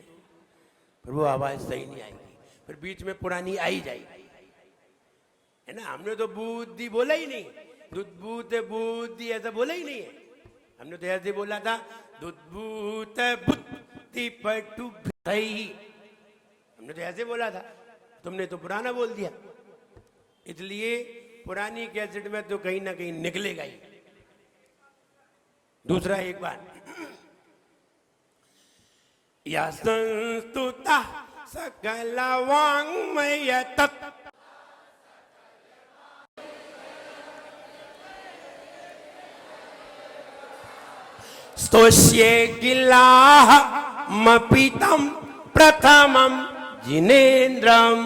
फिर वो आवाज सही नहीं आएगी, फिर बीच में पुरानी आई जाएगी, है ना। हमने तो बुद्धि बोला ही नहीं, दुद्भूत बुद्धि ऐसा बोला ही नहीं है। हमने तो ऐसे बोला था दुद्भूत बुद्धि पटु सही, हमने तो ऐसे बोला था, तुमने तो पुराना बोल दिया। इसलिए पुरानी कैसेट में तो कहीं ना कहीं निकलेगा ही। दूसरा एक बार, या संस्तुता सकल वाङ्मय तत् स्तोष्ये किलाह मपितम प्रथमम जिनेन्द्रम।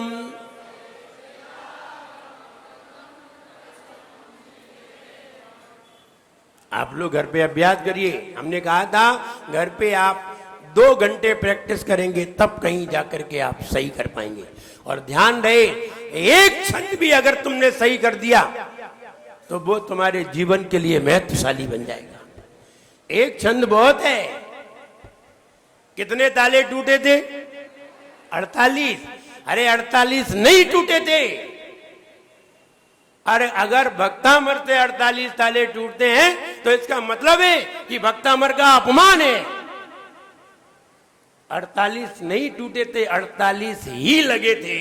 आप लोग घर पे अभ्यास करिए। हमने कहा था घर पे आप 2 घंटे प्रैक्टिस करेंगे तब कहीं जाकर के आप सही कर पाएंगे। और ध्यान रहे, एक छंद भी अगर तुमने सही कर दिया तो वो तुम्हारे जीवन के लिए महत्वशाली बन जाएगा। एक छंद बहुत है। कितने ताले टूटे थे? 48। अरे 48 नहीं टूटे थे। अरे अगर भक्तामर से 48 ताले टूटते हैं तो इसका मतलब है कि भक्तामर का अपमान है। 48 नहीं टूटे थे, 48 ही लगे थे,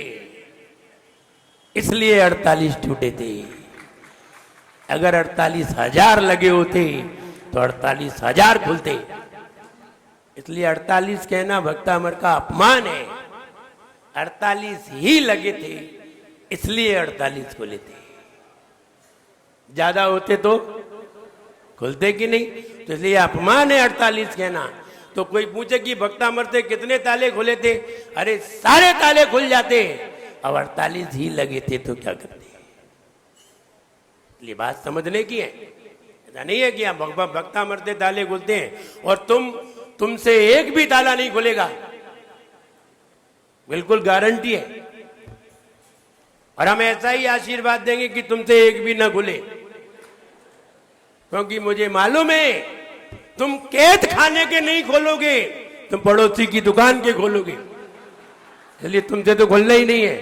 इसलिए 48 टूटे थे। अगर 48,000 लगे होते तो 48,000 खुलते। इसलिए 48 कहना भक्तामर का अपमान है। 48 ही लगे थे, इसलिए 48 खुले थे। ज्यादा होते तो खुलते कि नहीं? तो इसलिए अपमान है 48 कहना। तो कोई पूछे कि भक्तामर से कितने ताले खुले थे? अरे सारे ताले खुल जाते, अब 48 ही लगे थे तो क्या करते? ये बात समझने की है। ऐसा नहीं है कि आप भक्तामर से ताले खुलते हैं और तुमसे एक भी ताला नहीं खुलेगा, बिल्कुल गारंटी है। और हम ऐसा ही आशीर्वाद देंगे कि तुमसे एक भी ना खुले, क्योंकि मुझे मालूम है तुम कैद खाने के नहीं खोलोगे, तुम पड़ोसी की दुकान के खोलोगे। इसलिए तुमसे तो खुलना ही नहीं है।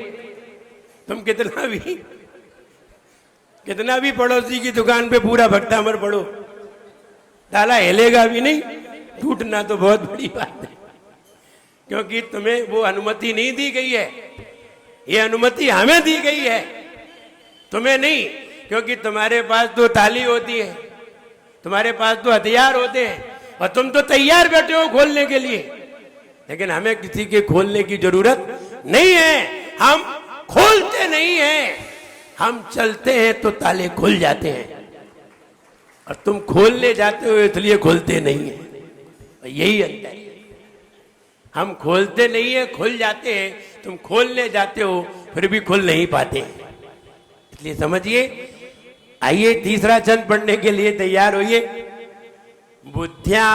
तुम कितना भी पड़ोसी की दुकान पे पूरा भक्तामर पढ़ो, ताला हिलेगा भी नहीं, टूटना तो बहुत बड़ी बात है। क्योंकि तुम्हें वो अनुमति नहीं दी गई है, ये अनुमति हमें दी गई है, तुम्हें नहीं। क्योंकि तुम्हारे पास तो ताली होती है, तुम्हारे पास तो हथियार होते हैं और तुम तो तैयार बैठे हो खोलने के लिए। लेकिन हमें किसी के खोलने की जरूरत नहीं है। हम खोलते नहीं हैं, हम चलते हैं तो ताले खुल जाते हैं। और तुम खोलने जाते हो इसलिए खोलते नहीं है, यही अंतर है। हम खोलते नहीं है, खुल जाते हैं। तुम खोलने जाते हो फिर भी खुल नहीं पाते। इसलिए समझिए। आइए तीसरा छंद पढ़ने के लिए तैयार होइए। बुद्ध्या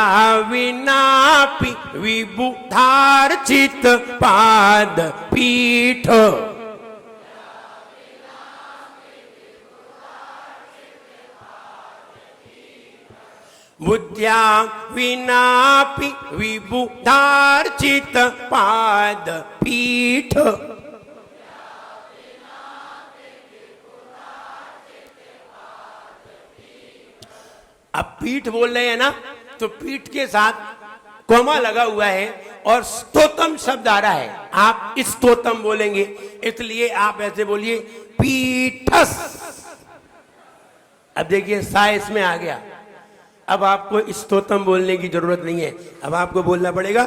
विनापि विबुधार्चित पाद पीठ, बुद्ध्या विनापि विबुधार्चित पाद पीठ, अब पीठ बोल रहे हैं ना, तो पीठ के साथ कोमा लगा हुआ है और स्तोतम शब्द आ रहा है, आप स्तोतम बोलेंगे, इसलिए आप ऐसे बोलिए पीठस। अब देखिए सा इसमें आ गया, अब आपको स्तोतम बोलने की जरूरत नहीं है, अब आपको बोलना पड़ेगा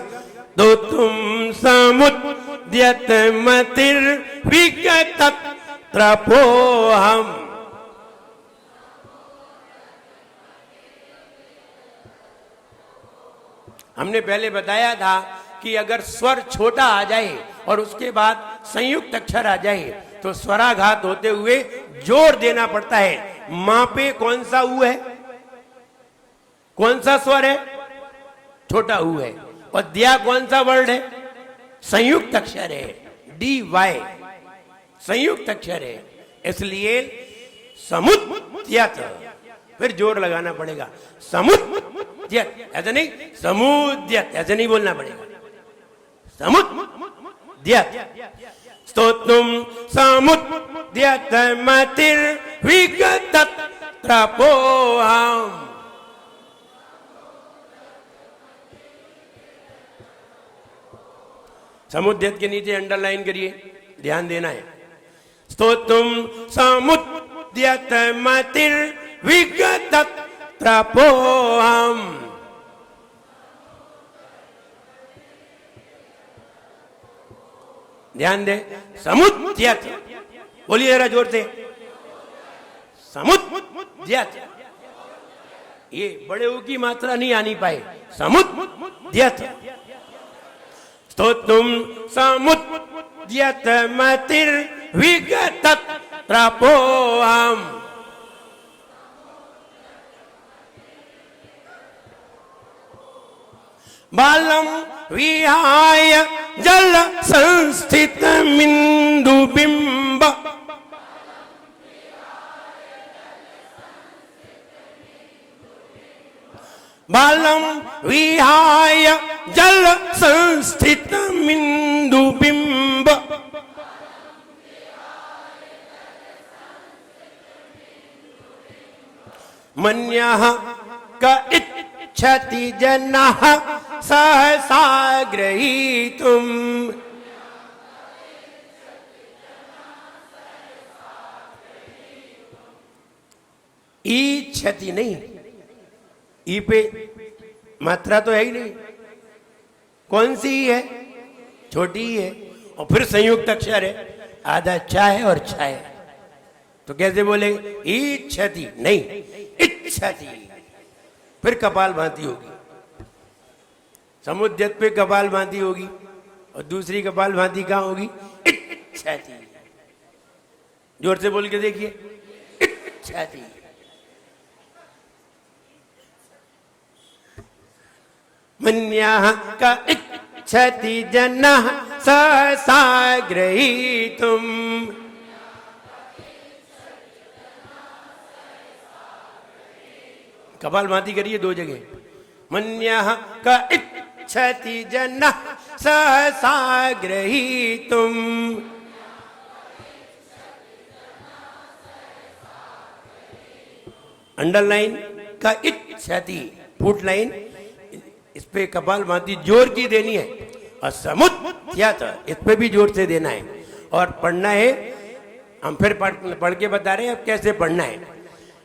तो तुम समुद्यत मतिर विगत त्रपोहम। हमने पहले बताया था कि अगर स्वर छोटा आ जाए और उसके बाद संयुक्त अक्षर आ जाए तो स्वराघात होते हुए जोर देना पड़ता है। मां पे कौन सा ऊ है, कौन सा स्वर है, छोटा ऊ है, और दिया कौन सा वर्ड है, संयुक्त अक्षर है, डी वाई संयुक्त अक्षर है, इसलिए समुद्यत, फिर जोर लगाना पड़ेगा, समुद्यत, ऐसा नहीं समुद्यत, ऐसा नहीं बोलना पड़ेगा, समुद्यत। स्तोत्रम समुद्यत मतिर विगत त्रपोहम। समुद्यत के नीचे अंडरलाइन करिए, ध्यान देना है। स्तोत्रम समुद्यत मतिर विगत त्रपोहम। ध्यान दे, समुद्यत, बोलिए जरा जोर से, समुद्यत, ये बड़े ऊ की मात्रा नहीं आनी पाए, समुद्यत। स्तोत्रम समुद्यत मतिर विगत त्रपोहम। बालम विहाय जल संस्थित मिंदु बिंब। बालम विहाय जल संस्थित मिंदु बिंब। मन्यः क इच्छति जनः सहसा गृहीतुम्। इच्छति नहीं, ई पे मात्रा तो है ही नहीं, कौन सी है, छोटी ही है, और फिर संयुक्त अक्षर है, आधा चा है और छा है, तो कैसे बोले, इच्छति नहीं, इच्छति, फिर कपाल भांति होगी, समुद्यत पे कपाल भांति होगी और दूसरी कपाल भांति कहां होगी, इच्छति। जोर से बोल के देखिए, इच्छति। मन्यः क इच्छति जनः सहसा गृहीतुम्। कपाल भांति करिए दो जगह, मन्यः क इच्छति जनः सहसा गृहीतुम्। अंडरलाइन का इच्छति, फुट लाइन, इस पे कपाल भांति जोर की देनी है, और समुद्यत इस पे भी जोर से देना है, और पढ़ना है, हम फिर पढ़ के बता रहे हैं अब कैसे पढ़ना है।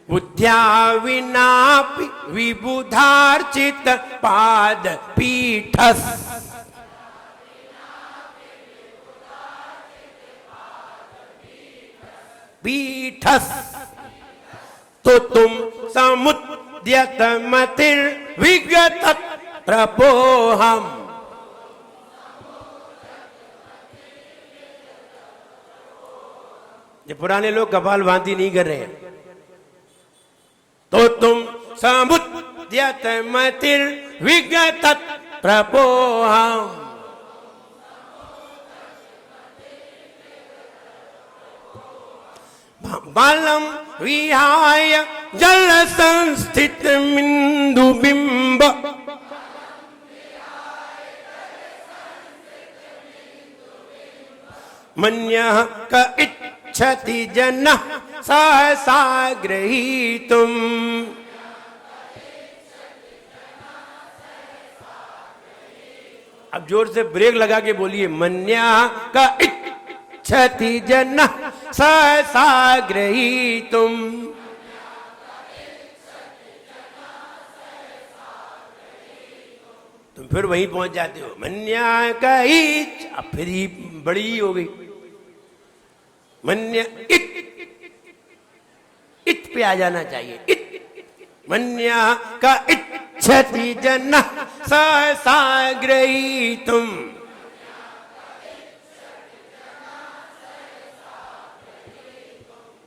बुद्ध्या विनापि विबुधार्चित पाद पीठस। पीठस तो तुम समुद्यत मतिर विगत त्रपोहम। ये पुराने लोग कपाल भांति नहीं कर रहे हैं, तो तुम समुद्यत मतिर विगत त्रपोहम। बालम विहाय जल संस्थित मिंदु बिंब। मन्यः क इच्छति जनः सहसा गृहीतुम्। अब जोर से ब्रेक लगा के बोलिए, मन्या का इच्छति जन सहसा गृहीतुम। तुम फिर वहीं पहुंच जाते हो, मन्या का इच, अब फिर ही बड़ी हो गई, मन्या इत पे आ जाना चाहिए, इत। मन्या का इच्छति जन सहसा गृहीतुम।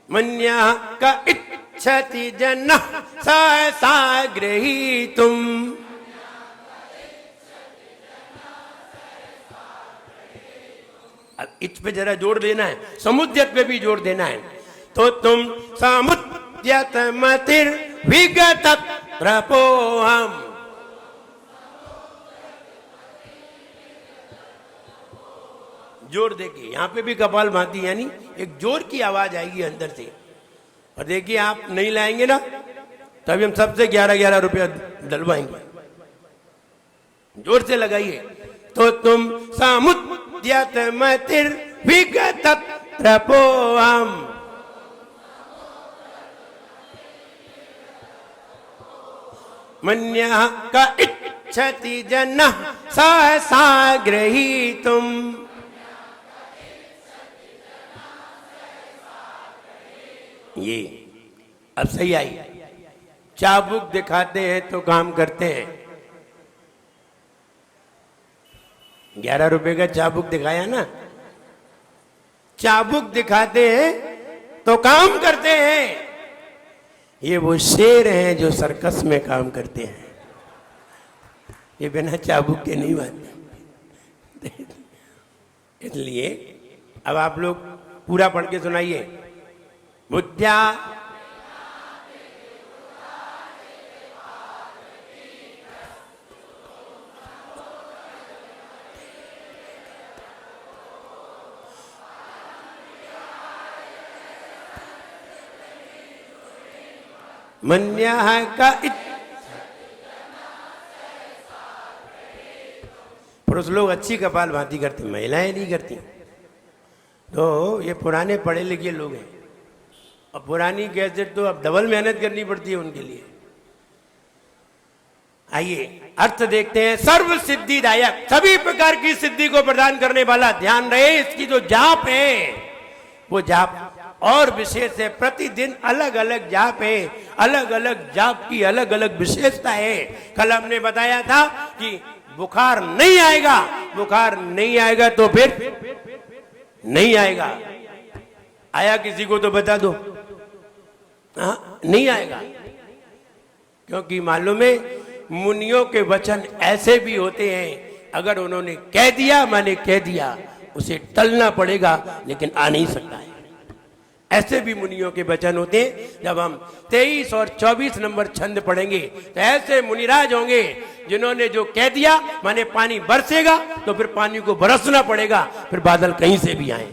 मन्या का इच्छति जन सहसा गृहीतुम। अब इच पे जरा जोर देना है, समुद्यत पे भी जोर देना है। तो तुम समुद्यत मतिर विगत प्रपोहम। जोर देखिए, यहां पे भी कपाल भाती, यानी एक जोर की आवाज आएगी अंदर से। और देखिए आप नहीं लाएंगे ना, तभी हम सबसे 11-11 रुपया डलवाएंगे। जोर से लगाइए। तो तुम समुद्यत मतिर विगत प्रपोहम। मन्या का इच्छति जन सहसा गृहीतुम। ये अब सही आई। चाबुक दिखाते हैं तो काम करते हैं। 11 रुपए का चाबुक दिखाया ना, चाबुक दिखाते हैं तो काम करते हैं। ये वो शेर हैं जो सर्कस में काम करते हैं, ये बिना चाबुक के नहीं बनते। इसलिए अब आप लोग पूरा पढ़ के सुनाइए। बुद्ध्या मन्या का पुरुष लोग अच्छी कपाल भाती करते, महिलाएं नहीं करती। तो ये पुराने पढ़े लिखे लोग हैं, और पुरानी कैसेट तो अब डबल मेहनत करनी पड़ती है उनके लिए। आइए अर्थ देखते हैं। सर्व सिद्धिदायक, सभी प्रकार की सिद्धि को प्रदान करने वाला। ध्यान रहे, इसकी जो जाप है वो जाप और विशेष है। प्रतिदिन अलग अलग जाप है, अलग अलग जाप की अलग अलग विशेषता है। कल हमने बताया था कि बुखार नहीं आएगा, बुखार नहीं आएगा तो फिर नहीं आएगा। आया किसी को तो बता दो। हाँ, नहीं आएगा, क्योंकि मालूम है मुनियों के वचन ऐसे भी होते हैं, अगर उन्होंने कह दिया माने कह दिया, उसे टलना पड़ेगा लेकिन आ नहीं सकता है। ऐसे भी मुनियों के वचन होते हैं। जब हम 23 और 24 नंबर छंद पढ़ेंगे तो ऐसे मुनिराज होंगे जिन्होंने जो कह दिया माने पानी बरसेगा तो फिर पानी को बरसना पड़ेगा, फिर बादल कहीं से भी आए।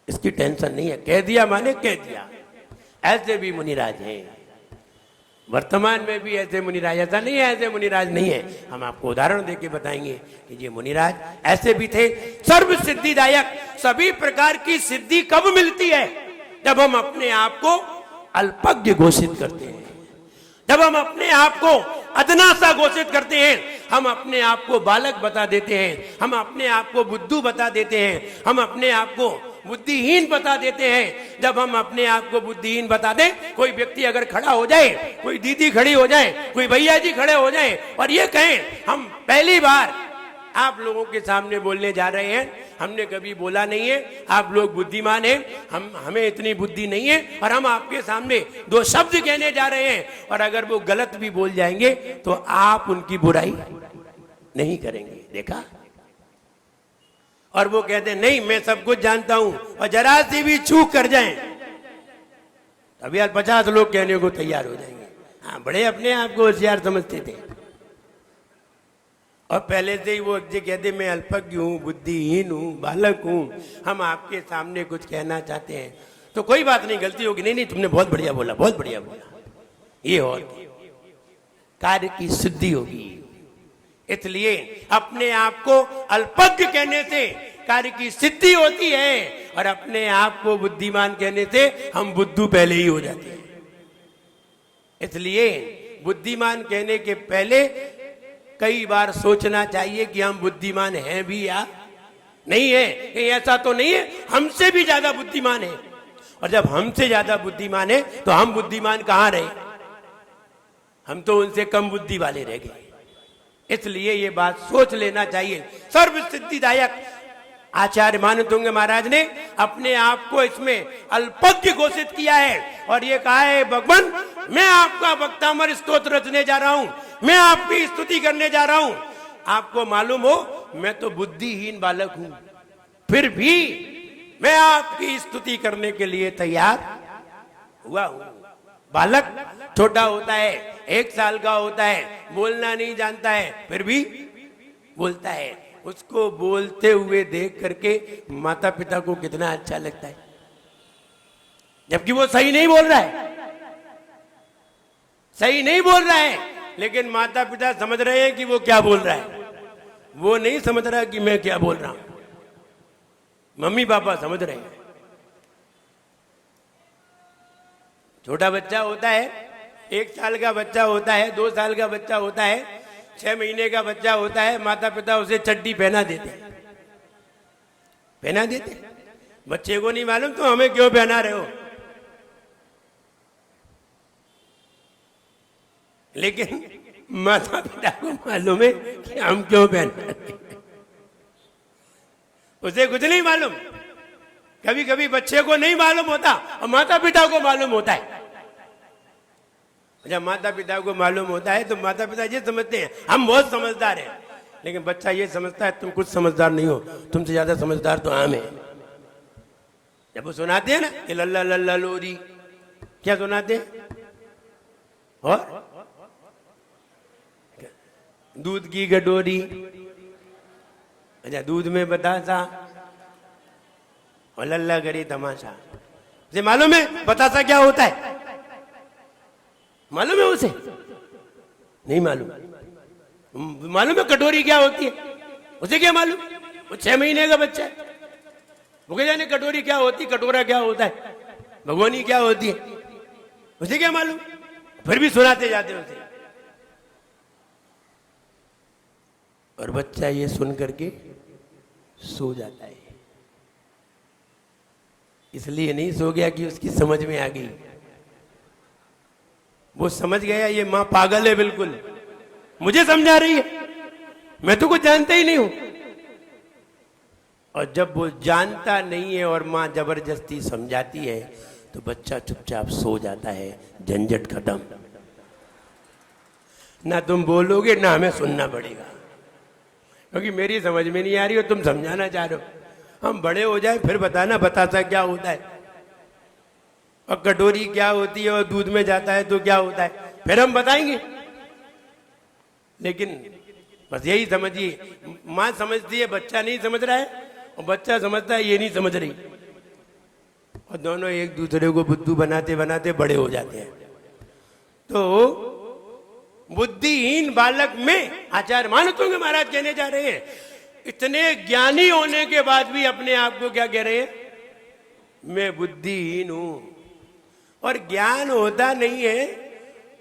इसकी टेंशन नहीं है, कह दिया माने कह दिया। ऐसे भी मुनिराज हैं, वर्तमान में भी ऐसे मुनिराज। ऐसा नहीं है ऐसे मुनिराज नहीं है, हम आपको उदाहरण देके बताएंगे कि ये मुनिराज ऐसे भी थे। सर्व सिद्धिदायक, सभी प्रकार की सिद्धि कब मिलती है? जब हम अपने आप को अल्पज्ञ घोषित करते हैं, जब हम अपने आप को अदना सा घोषित करते हैं, हम अपने आप को बालक बता देते हैं, हम अपने आप को बुद्धू बता देते हैं, हम अपने आप को बुद्धिहीन बता देते हैं। जब हम अपने आप को बुद्धिहीन बता दें, कोई व्यक्ति अगर खड़ा हो जाए, कोई दीदी खड़ी हो जाए, कोई भैया जी खड़े हो जाए और ये कहें हम पहली बार आप लोगों के सामने बोलने जा रहे हैं, हमने कभी बोला नहीं है, आप लोग बुद्धिमान हैं, हमें इतनी बुद्धि नहीं है, और हम आपके सामने 2 शब्द कहने जा रहे हैं, और अगर वो गलत भी बोल जाएंगे तो आप उनकी बुराई नहीं करेंगे। देखा? और वो कहते हैं नहीं मैं सब कुछ जानता हूं, और जरा सी भी चूक कर जाएं तभी यार 50 लोग कहने को तैयार हो जाएंगे। हाँ, बड़े अपने आप को होशियार समझते थे, और पहले से ही वो कहते मैं अल्पज्ञ हूं, बुद्धिहीन हूं, बालक हूं, हम आपके सामने कुछ कहना चाहते हैं तो कोई बात नहीं, गलती होगी। नहीं तुमने बहुत बढ़िया बोला, बहुत बढ़िया बोला, ये और कार्य की सिद्धि होगी। इसलिए अपने आप को अल्पज्ञ कहने से कार्य की सिद्धि होती है और अपने आप को बुद्धिमान कहने से हम बुद्धू पहले ही हो जाते हैं। इसलिए बुद्धिमान कहने के पहले कई बार सोचना चाहिए कि हम बुद्धिमान हैं भी या नहीं है। कहीं ऐसा तो नहीं है हमसे भी ज्यादा बुद्धिमान है, और जब हमसे ज्यादा बुद्धिमान है तो हम बुद्धिमान कहां रहे, हम तो उनसे कम बुद्धि वाले रह गए। इसलिए ये बात सोच लेना चाहिए। सर्व सिद्धिदायक आचार्य मानतुंग महाराज ने अपने आप को इसमें अल्पज्ञ घोषित किया है और ये कहा है, भगवान मैं आपका वक्तामर स्तोत्र रचने जा रहा हूं, मैं आपकी स्तुति करने जा रहा हूं। आपको मालूम हो मैं तो बुद्धिहीन बालक हूं, फिर भी मैं आपकी स्तुति करने के लिए तैयार हुआ हूं। बालक छोटा होता है, 1 साल का होता है, बोलना नहीं जानता है, फिर भी बोलता है। उसको बोलते हुए देख करके माता पिता को कितना अच्छा लगता है, जबकि वो सही नहीं बोल रहा है, सही नहीं बोल रहा है, लेकिन माता पिता समझ रहे हैं कि वो क्या बोल रहा है। वो नहीं समझ रहा कि मैं क्या बोल रहा हूं, मम्मी पापा समझ रहे हैं। छोटा बच्चा होता है, 1 साल का बच्चा होता है, 2 साल का बच्चा होता है, 6 महीने का बच्चा होता है, माता पिता उसे चड्डी पहना देते, पहना देते। बच्चे को नहीं मालूम तो हमें क्यों पहना रहे हो, लेकिन माता पिता को मालूम है कि हम क्यों पहना रहे हैं। उसे कुछ नहीं मालूम। कभी कभी बच्चे को नहीं मालूम होता और माता पिता को मालूम होता है। जब माता पिता को मालूम होता है तो माता पिता ये समझते हैं हम बहुत समझदार हैं, लेकिन बच्चा ये समझता है तुम कुछ समझदार नहीं हो, तुमसे ज्यादा समझदार तो हम हैं। जब वो सुनाते हैं ना कि लल्ला लल्ला लोरी, क्या सुनाते हैं? और दूध की कटोरी, अच्छा दूध में बतासा और लल्ला करे तमाशा। उसे मालूम है बतासा क्या होता है? मालूम है उसे? नहीं मालूम। मालूम है कटोरी क्या होती है? उसे क्या मालूम? वो 6 महीने का बच्चा है, वो क्या जाने कटोरी क्या होती, कटोरा क्या होता है, भगवानी क्या होती है, उसे क्या मालूम? फिर भी सुनाते जाते उसे। और बच्चा ये सुन करके सो जाता है। इसलिए नहीं सो गया कि उसकी समझ में आ गई, वो समझ गया ये मां पागल है, बिल्कुल मुझे समझा रही है, मैं तो कुछ जानता ही नहीं हूं। और जब वो जानता नहीं है और मां जबरदस्ती समझाती है तो बच्चा चुपचाप सो जाता है। झंझट खत्म, ना तुम बोलोगे ना हमें सुनना पड़ेगा, क्योंकि मेरी समझ में नहीं आ रही और तुम समझाना चाह रहे हो। हम बड़े हो जाए फिर बताना बतासा क्या होता है और कटोरी क्या होती है और दूध में जाता है तो क्या होता है, फिर हम बताएंगे। लेकिन बस यही समझिए, मां समझती है बच्चा नहीं समझ रहा है और बच्चा समझता है ये नहीं समझ रही, और दोनों एक दूसरे को बुद्धू बनाते बनाते बड़े हो जाते हैं। तो बुद्धिहीन बालक में आचार्य मानतुंग महाराज कहने जा रहे हैं, इतने ज्ञानी होने के बाद भी अपने आप को क्या कह रहे हैं? मैं बुद्धिहीन हूं। और ज्ञान होता नहीं है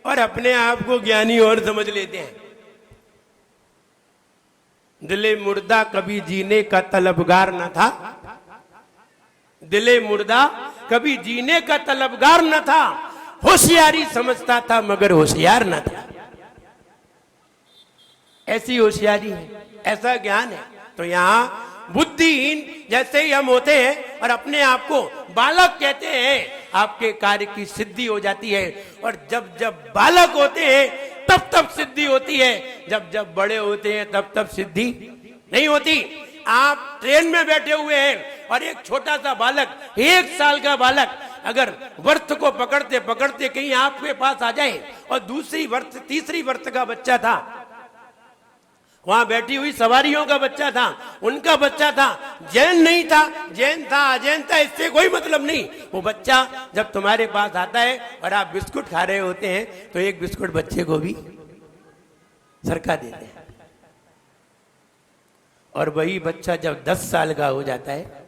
और अपने आप को ज्ञानी और समझ लेते हैं। दिले मुर्दा कभी जीने का तलबगार न था, दिले मुर्दा कभी जीने का तलबगार न था, होशियारी समझता था मगर होशियार न था। ऐसी होशियारी है, ऐसा ज्ञान है। तो यहां बुद्धिहीन जैसे ही हम होते हैं और अपने आप को बालक कहते हैं, आपके कार्य की सिद्धि हो जाती है। और जब जब बालक होते हैं तब तब सिद्धि होती है, जब जब बड़े होते हैं तब तब सिद्धि नहीं होती। आप ट्रेन में बैठे हुए हैं और एक छोटा सा बालक, 1 साल का बालक अगर वर्थ को पकड़ते पकड़ते कहीं आपके पास आ जाए, और दूसरी वर्थ तीसरी वर्थ का बच्चा था, वहां बैठी हुई सवारियों का बच्चा था, उनका बच्चा था, जैन नहीं था, जैन था अजैन था, इससे कोई मतलब नहीं। वो बच्चा जब तुम्हारे पास आता है और आप बिस्कुट खा रहे होते हैं तो एक बिस्कुट बच्चे को भी सरका देते हैं। और वही बच्चा जब 10 साल का हो जाता है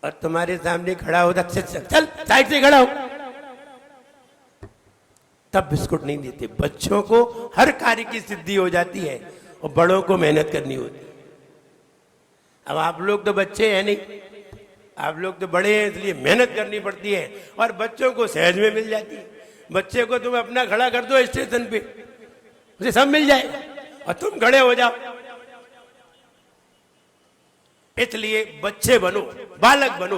और तुम्हारे सामने खड़ा होता, चल साइड से खड़ा हो, तब बिस्कुट नहीं देते। बच्चों को हर कार्य की सिद्धि हो जाती है और बड़ों को मेहनत करनी होती है। अब आप लोग तो बच्चे हैं नहीं, आप लोग तो बड़े हैं, इसलिए मेहनत करनी पड़ती है और बच्चों को सहज में मिल जाती है। बच्चे को तुम अपना खड़ा कर दो स्टेशन पे, उसे सब मिल जाएगा और तुम खड़े हो जाओ। इसलिए बच्चे बनो, बालक बनो।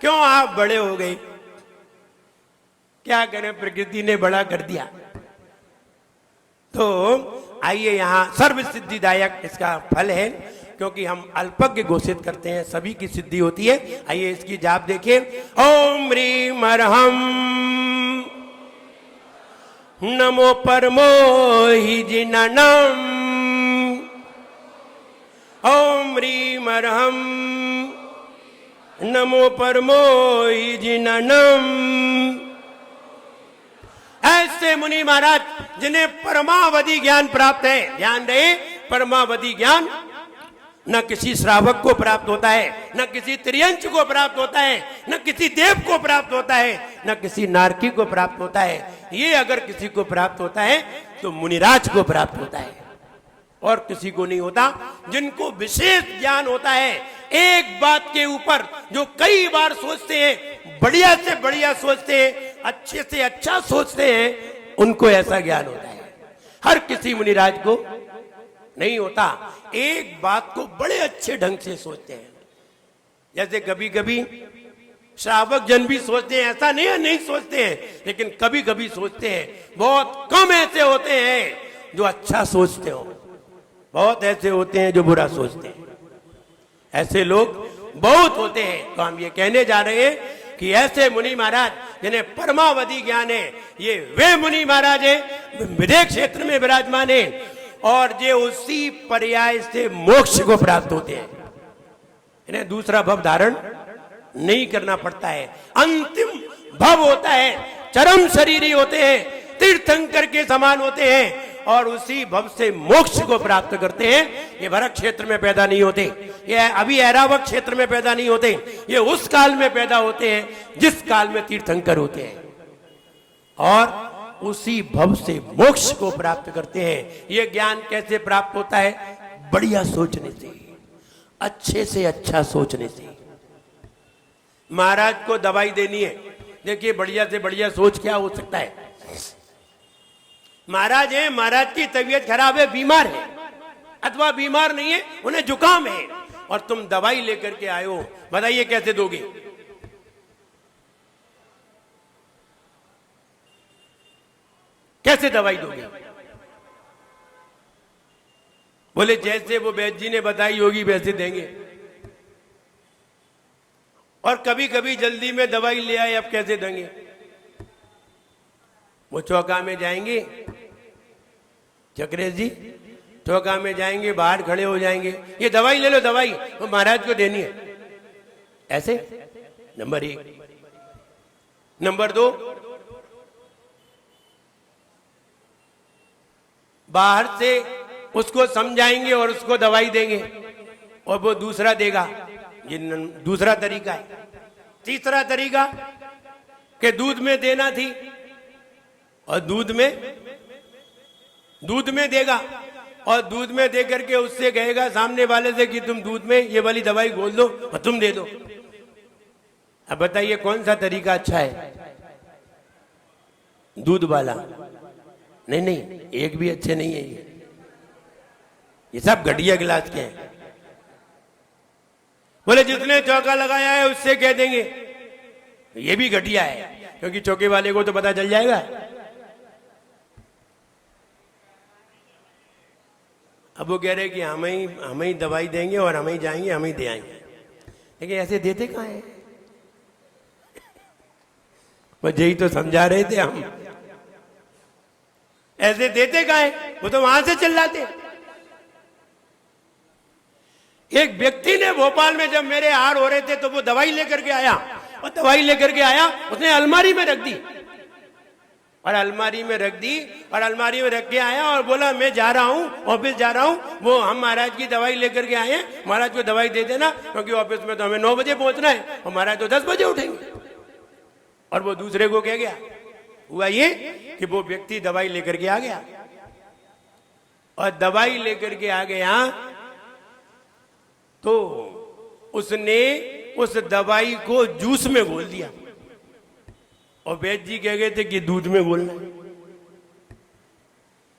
क्यों आप बड़े हो गए? क्या करें, प्रकृति ने बड़ा कर दिया। तो आइए, यहां सर्व सिद्धिदायक इसका फल है, क्योंकि हम अल्पज्ञ घोषित करते हैं, सभी की सिद्धि होती है। आइए इसकी जाप देखिए। ओम ह्रीम अर्हम नमो परमो हि जिननम। ओम ह्रीम अर्हम नमो परमो हि जिननम। ऐसे मुनि महाराज जिन्हें परमावधि ज्ञान प्राप्त है, ध्यान रहे, परमावधि ज्ञान न किसी श्रावक को प्राप्त होता है, न किसी त्रियंच को प्राप्त होता है, न किसी देव को प्राप्त होता है, न किसी नारकी को प्राप्त होता है। ये अगर किसी को प्राप्त होता है तो मुनिराज को प्राप्त होता है और किसी को नहीं होता। जिनको विशेष ज्ञान होता है एक बात के ऊपर, जो कई बार सोचते हैं, बढ़िया से बढ़िया सोचते हैं, अच्छे से अच्छा सोचते हैं, उनको ऐसा ज्ञान होता है। हर किसी मुनिराज को नहीं होता। एक बात को बड़े अच्छे ढंग से सोचते हैं। जैसे कभी कभी श्रावक जन भी सोचते हैं, ऐसा नहीं है नहीं सोचते हैं, लेकिन कभी कभी सोचते हैं। बहुत कम ऐसे होते हैं जो अच्छा सोचते हो, बहुत ऐसे होते हैं जो बुरा सोचते हैं। ऐसे लोग बहुत होते हैं। तो हम ये कहने जा रहे हैं कि ऐसे मुनि महाराज जिन्हें परमावधि ज्ञान है, ये वे मुनि महाराज हैं विदेह क्षेत्र में विराजमान है और ये उसी पर्याय से मोक्ष को प्राप्त होते हैं। इन्हें दूसरा भव धारण नहीं करना पड़ता है। अंतिम भव होता है, चरम शरीरी होते हैं, तीर्थंकर के समान होते हैं और उसी भव से मोक्ष को प्राप्त करते हैं। ये भरत क्षेत्र में पैदा नहीं होते, ये अभी ऐरावत क्षेत्र में पैदा नहीं होते, ये उस काल में पैदा होते हैं जिस काल में तीर्थंकर होते हैं और उसी भव से मोक्ष को प्राप्त करते हैं। ये ज्ञान कैसे प्राप्त होता है? बढ़िया सोचने से, अच्छे से अच्छा सोचने से। महाराज को दवाई देनी है, देखिए बढ़िया से बढ़िया सोच क्या हो सकता है। महाराज है, महाराज की तबीयत खराब है, बीमार है, अथवा बीमार नहीं है, उन्हें जुकाम है और तुम दवाई लेकर के आए हो, बताइए कैसे दोगे? कैसे दवाई दोगे? बोले जैसे वो वैद्य जी ने बताई होगी वैसे देंगे। और कभी कभी जल्दी में दवाई ले आए, अब कैसे देंगे? वो चौका में जाएंगे, चक्रेश जी चौका में जाएंगे, बाहर खड़े हो जाएंगे, ये दवाई ले लो, दवाई तो महाराज को देनी है। ऐसे नंबर 1। नंबर 2, बाहर से उसको समझाएंगे और उसको दवाई देंगे और वो दूसरा देगा। ये दूसरा तरीका है। तीसरा तरीका कि दूध में देना थी और दूध में देगा और दूध में दे करके उससे कहेगा सामने वाले से कि तुम दूध में ये वाली दवाई घोल दो और तुम दे दो। अब बताइए कौन सा तरीका अच्छा है? दूध वाला? नहीं, एक भी अच्छे नहीं है। ये सब घटिया गिलास के हैं। बोले जितने चौका लगाया है उससे कह देंगे ये भी घटिया है, क्योंकि चौके वाले को तो पता चल जाएगा। अब वो कह रहे कि हम ही दवाई देंगे और हम ही जाएंगे, हम ही दे आएंगे। लेकिन ऐसे देते कहाँ हैं? वो यही तो समझा रहे थे हम। ऐसे देते कहाँ हैं? वो तो वहां से चिल्लाते। एक व्यक्ति ने भोपाल में जब मेरे हार हो रहे थे तो वो दवाई लेकर के आया और दवाई लेकर के आया, उसने अलमारी में रख दी। और अलमारी में रख दी और अलमारी में रख के आया और बोला मैं जा रहा हूँ, ऑफिस जा रहा हूँ, वो हम महाराज की दवाई लेकर के आए हैं, महाराज को दवाई दे देना क्योंकि ऑफिस में तो हमें 9 बजे पहुंचना है और महाराज तो 10 बजे उठेंगे। और वो दूसरे को कह गया। हुआ ये कि वो व्यक्ति दवाई लेकर के आ गया और दवाई लेकर के आ गया तो उसने उस दवाई को जूस में घोल दिया और वैद्य जी कह गए थे कि दूध में घोलना है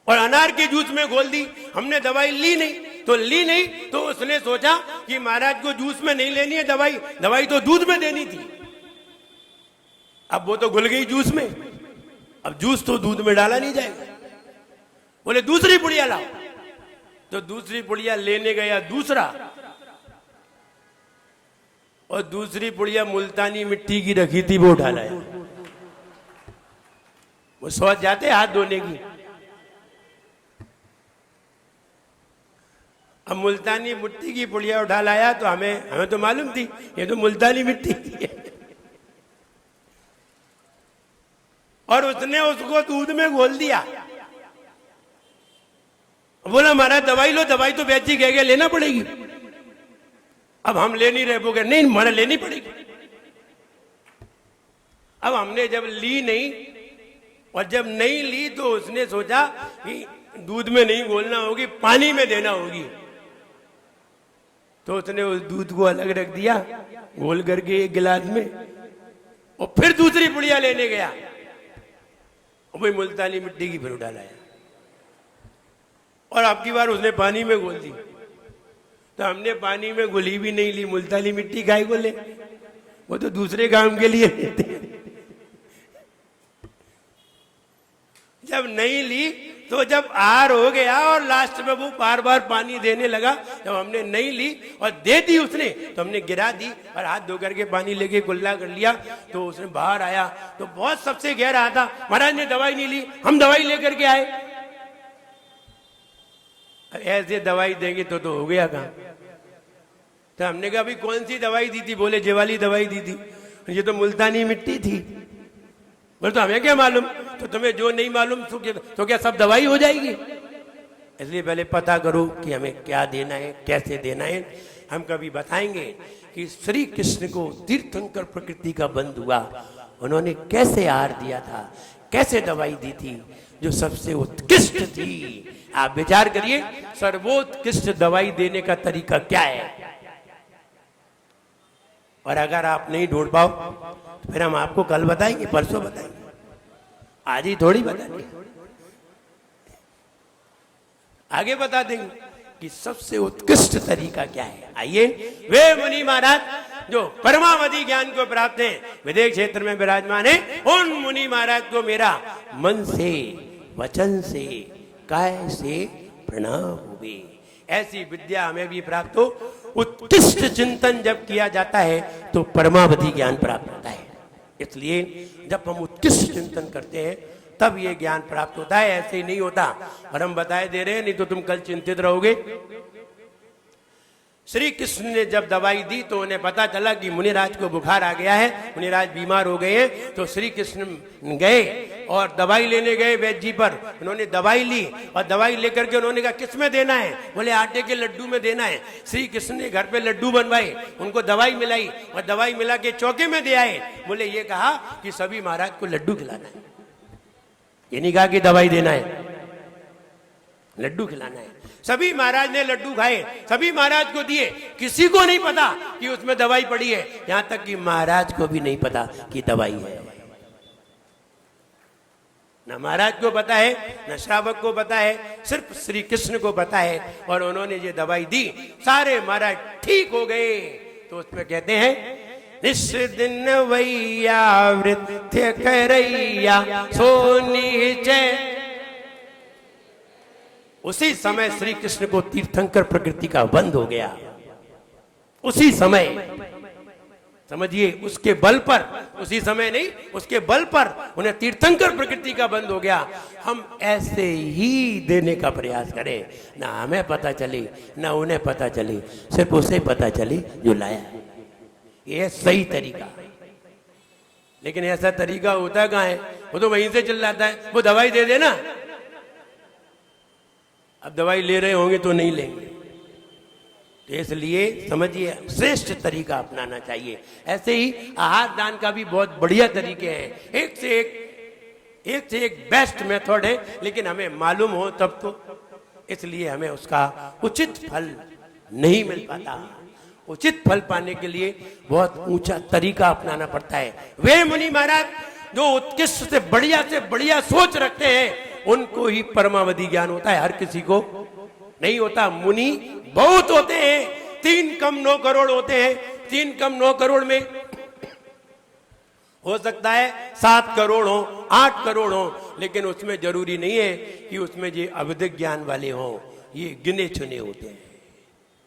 और अनार के जूस में घोल दी। हमने दवाई ली नहीं तो उसने सोचा कि महाराज को जूस में नहीं लेनी है दवाई, दवाई तो दूध में देनी थी। अब वो तो घुल गई जूस में, अब जूस तो दूध में डाला नहीं जाएगा। बोले दूसरी पुड़िया लाओ, तो दूसरी पुड़िया लेने गया दूसरा, और दूसरी पुड़िया मुल्तानी मिट्टी की रखी थी वो उठा लाया। वो सोच जाते हाथ धोने की। अब मुल्तानी मिट्टी की पुड़िया उठा लाया तो हमें तो मालूम थी ये तो मुल्तानी मिट्टी की है। और उसने उसको दूध में घोल दिया। बोला महाराज दवाई लो, दवाई तो वैद्य जी कह गए लेना पड़ेगी। अब हम ले नहीं रहे, वो कह नहीं हमारा लेनी पड़ेगी। अब हमने जब ली नहीं और जब नहीं ली तो उसने सोचा कि दूध में नहीं घोलना होगी, पानी में देना होगी। तो उसने उस दूध को अलग रख दिया घोल करके एक गिलास में और फिर दूसरी पुड़िया लेने गया और वही मुल्तानी मिट्टी की फिर उठा लाया और अब की बार उसने पानी में घोल दी। तो हमने पानी में घुली भी नहीं ली, मुल्तानी मिट्टी गाय को ले, वो तो दूसरे काम के लिए लेते हैं। जब नहीं ली तो जब आर हो गया और लास्ट में वो बार बार पानी देने लगा, जब हमने नहीं ली और दे दी उसने तो हमने गिरा दी और हाथ धो करके पानी लेके कुल्ला कर लिया। तो उसने बाहर आया तो बहुत सबसे कह रहा था महाराज ने दवाई नहीं ली, हम दवाई लेकर के आए। ऐसे दवाई देंगे तो हो गया काम। तो हमने कहा भाई कौन सी दवाई दी थी? बोले ये वाली दवाई दी थी, ये तो मुल्तानी मिट्टी थी। बोले तो हमें क्या मालूम? तो तुम्हें जो नहीं मालूम तो क्या सब दवाई हो जाएगी? इसलिए पहले पता करो कि हमें क्या देना है, कैसे देना है। हम कभी बताएंगे कि श्री कृष्ण को तीर्थंकर प्रकृति का बंध हुआ, उन्होंने कैसे आहार दिया था, कैसे दवाई दी थी जो सबसे उत्कृष्ट थी। आप विचार करिए सर्वोत्कृष्ट दवाई देने का तरीका क्या है। और अगर आप नहीं ढूंढ पाओ तो फिर हम आपको कल बताएंगे, परसों बताएंगे, आज ही थोड़ी बताएंगे, आगे बता देंगे कि सबसे उत्कृष्ट तरीका क्या है। आइए वे मुनि महाराज जो परमावधि ज्ञान को प्राप्त हैं, विदेश क्षेत्र में विराजमान है, उन मुनि महाराज को मेरा मन से, वचन से, काय से प्रणाम हुए। ऐसी विद्या हमें भी प्राप्त हो। उत्कृष्ट चिंतन जब किया जाता है तो परमावधि ज्ञान प्राप्त होता है। इसलिए जब हम उत्कृष्ट चिंतन करते हैं तब ये ज्ञान प्राप्त होता है, ऐसे ही नहीं होता। और हम बताए दे रहे हैं, नहीं तो तुम कल चिंतित रहोगे। श्री कृष्ण ने जब दवाई दी तो उन्हें पता चला कि मुनिराज को बुखार आ गया है, मुनिराज बीमार हो गए हैं। तो श्री कृष्ण गए और दवाई लेने गए वैद्य जी पर। उन्होंने दवाई ली और दवाई लेकर के उन्होंने कहा किस में देना है? बोले आटे के लड्डू में देना है। श्री कृष्ण ने घर पे लड्डू बनवाए, उनको दवाई मिलाई और दवाई मिला के चौके में दे आए। बोले ये कहा कि सभी महाराज को लड्डू खिलाना है, ये नहीं कहा कि दवाई देना है, लड्डू खिलाना है। सभी महाराज ने लड्डू खाए, सभी महाराज को दिए, किसी को नहीं पता कि उसमें दवाई पड़ी है। यहां तक कि महाराज को भी नहीं पता कि दवाई है। न महाराज को पता है, न श्रावक को पता है, सिर्फ श्री कृष्ण को पता है। और उन्होंने ये दवाई दी, सारे महाराज ठीक हो गए। तो उसमें कहते हैं इस दिन वैया वृत्य करैया सोनी जय। उसी समय श्री कृष्ण को तीर्थंकर प्रकृति का बंध हो गया। उसी समय समझिए, उसके बल पर, उसी समय नहीं, उसके बल पर उन्हें तीर्थंकर प्रकृति का बंध हो गया। हम ऐसे ही देने का प्रयास करें, ना हमें पता चले ना उन्हें पता चले, सिर्फ उसे पता चले जो लाया। ये सही तरीका। लेकिन ऐसा तरीका होता कहाँ है? वो तो वहीं से चिल्लाता है, वो दवाई दे देना। अब दवाई ले रहे होंगे तो नहीं लेंगे। तो इसलिए समझिए श्रेष्ठ तरीका अपनाना चाहिए। ऐसे ही आहार दान का भी बहुत बढ़िया तरीके हैं, एक से एक बेस्ट मेथड है, लेकिन हमें मालूम हो तब तो। इसलिए हमें उसका उचित फल नहीं मिल पाता। उचित फल पाने के लिए बहुत ऊंचा तरीका अपनाना पड़ता है। वे मुनि महाराज जो उत्कृष्ट से बढ़िया सोच रखते हैं, उनको ही परमावधि ज्ञान होता है, हर किसी को नहीं होता। मुनि बहुत होते हैं, 3 कम 9 करोड़ होते हैं। 3 कम 9 करोड़ में हो सकता है 7 करोड़ हो, 8 करोड़ हो, लेकिन उसमें जरूरी नहीं है कि उसमें ये अवधिक ज्ञान वाले हों, ये गिने चुने होते हैं।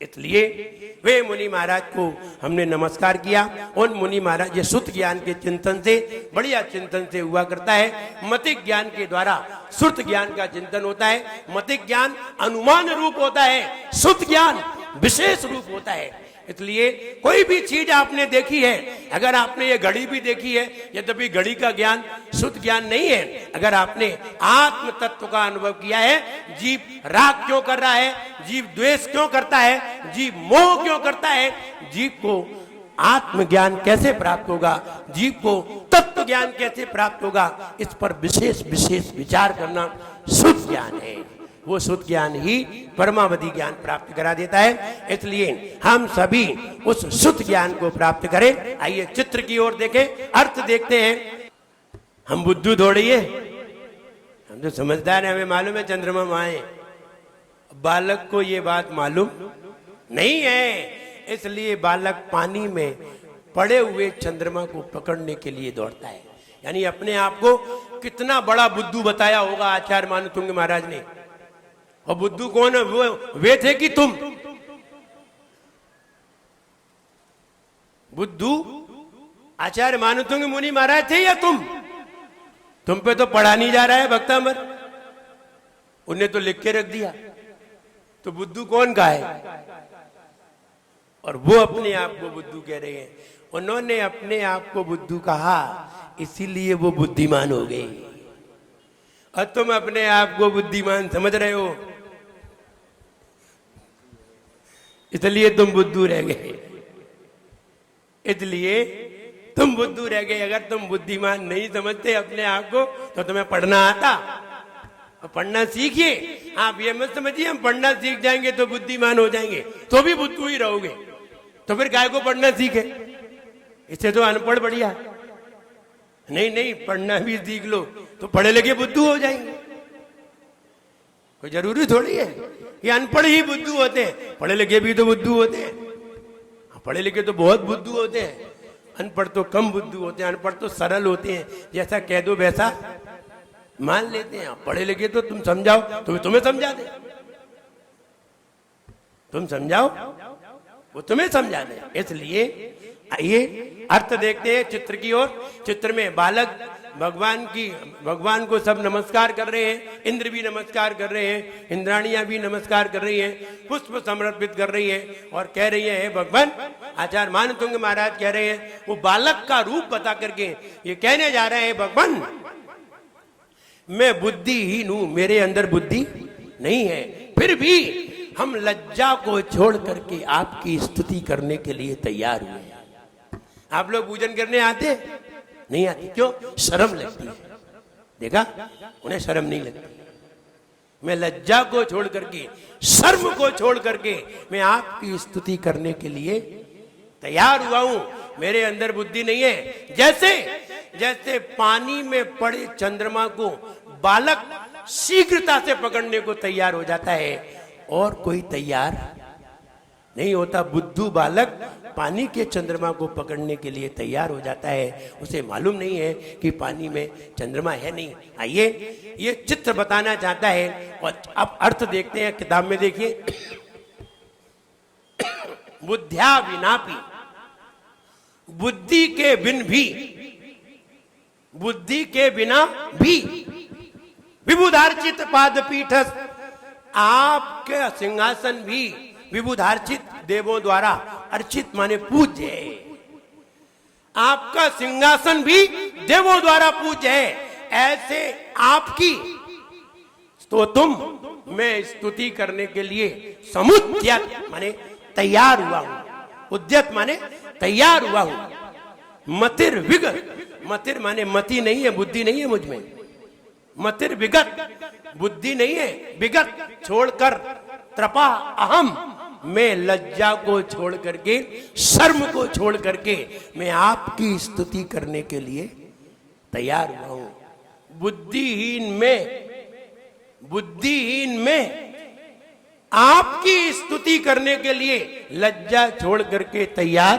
इसलिए वे मुनि महाराज को हमने नमस्कार किया। उन मुनि महाराज ये श्रुत ज्ञान के चिंतन से, बढ़िया चिंतन से हुआ करता है। मतिक ज्ञान के द्वारा श्रुत ज्ञान का चिंतन होता है। मतिक ज्ञान अनुमान रूप होता है, श्रुत ज्ञान विशेष रूप होता है। इसलिए कोई भी चीज आपने देखी है, अगर आपने ये घड़ी भी देखी है, यद्यपि घड़ी का ज्ञान शुद्ध ज्ञान नहीं है, अगर आपने आत्म तत्व का अनुभव किया है, जीव राग क्यों कर रहा है, जीव द्वेष क्यों करता है, जीव मोह क्यों करता है, जीव को आत्मज्ञान कैसे प्राप्त होगा, जीव को तत्व ज्ञान कैसे प्राप्त होगा, इस पर विशेष विचार करना शुद्ध ज्ञान है। वो शुद्ध ज्ञान ही परमावधि ज्ञान प्राप्त करा देता है। इसलिए हम सभी उस शुद्ध ज्ञान को प्राप्त करें। आइए चित्र की ओर देखें, अर्थ देखते हैं। हम बुद्धू दौड़िए, हम तो समझदार हैं, हमें मालूम है चंद्रमा वहां है। बालक को ये बात मालूम नहीं है, इसलिए बालक पानी में पड़े हुए चंद्रमा को पकड़ने के लिए दौड़ता है। यानी अपने आप को कितना बड़ा बुद्धू बताया होगा आचार्य मानुतुंग महाराज ने। और बुद्धू कौन है? वो वे थे कि तुम? बुद्धू आचार्य मानुतुंग मुनि महाराज थे या तुम पे तो पढ़ा नहीं जा रहा है भक्तामर, उन्हें तो लिख के रख दिया। तो बुद्धू कौन का है? और वो अपने आप को बुद्धू कह रहे हैं। उन्होंने अपने आप को बुद्धू कहा, इसीलिए वो बुद्धिमान हो गए। और तुम अपने आप को बुद्धिमान समझ रहे हो, इसलिए तुम बुद्धू रह गए। इसलिए तुम बुद्धू रह गए। अगर तुम बुद्धिमान नहीं समझते अपने आप को, तो तुम्हें पढ़ना आता। और पढ़ना सीखिए। आप ये मत समझिए हम पढ़ना सीख जाएंगे तो बुद्धिमान हो जाएंगे, तो भी बुद्धू ही रहोगे। तो फिर गाय को पढ़ना सीखे, इससे तो अनपढ़ बढ़िया। नहीं, पढ़ना भी सीख लो तो पढ़े लिखे बुद्धू हो जाएंगे। कोई जरूरी थोड़ी है कि अनपढ़ ही बुद्धू होते हैं, पढ़े लिखे भी तो बुद्धू होते हैं। पढ़े लिखे तो बहुत बुद्धू होते हैं, अनपढ़ तो कम बुद्धू होते हैं। अनपढ़ तो सरल होते हैं, जैसा कह दो वैसा मान लेते हैं। पढ़े लिखे तो तुम समझाओ तो तुम्हें समझा दे, तुम समझाओ वो तुम्हें समझा दे। इसलिए आइए अर्थ देखते हैं चित्र की ओर। चित्र में बालक भगवान को सब नमस्कार कर रहे हैं। इंद्र भी नमस्कार कर रहे हैं, इंद्राणियां भी नमस्कार कर रही हैं, पुष्प समर्पित कर रही हैं और कह रही है भगवान। आचार्य मानुतुंग महाराज कह रहे हैं, वो बालक का रूप बता करके ये कहने जा रहे हैं, भगवान मैं बुद्धिहीन हूं, मेरे अंदर बुद्धि नहीं है, फिर भी हम लज्जा को छोड़ करके आपकी स्तुति करने के लिए तैयार हुए। आप लोग पूजन करने आते नहीं आते? क्यों? शर्म लगती है। देखा, उन्हें शर्म नहीं लगती। मैं लज्जा को छोड़ करके, शर्म को छोड़ करके मैं आपकी स्तुति करने के लिए तैयार हुआ हूं। मेरे अंदर बुद्धि नहीं है। जैसे पानी में पड़े चंद्रमा को बालक शीघ्रता से पकड़ने को तैयार हो जाता है और कोई तैयार नहीं होता, बुद्धू बालक पानी के चंद्रमा को पकड़ने के लिए तैयार हो जाता है। उसे मालूम नहीं है कि पानी में चंद्रमा है नहीं। आइए ये चित्र बताना चाहता है और अब अर्थ देखते हैं। किताब में देखिए, बुद्ध्या विनापि, बुद्धि के बिना भी विबुधार्चित पादपीठस, आपके सिंहासन भी विबुधार्चित देवों द्वारा अर्चित माने पूज्य है। आपका सिंहासन भी देवों द्वारा पूज्य है। ऐसे आपकी तो तुम मैं स्तुति करने के लिए समुद्यत माने तैयार हुआ हूं। उद्यत माने तैयार हुआ हूं। मतिर विगत, मतिर माने मति नहीं है, बुद्धि नहीं है मुझ में। मतिर विगत, बुद्धि नहीं है, विगत छोड़कर त्रपा अहम, मैं लज्जा को छोड़ करके, शर्म को छोड़ करके मैं आपकी स्तुति करने के लिए तैयार हुआ हूं। बुद्धिहीन में आपकी स्तुति करने के लिए लज्जा छोड़ करके तैयार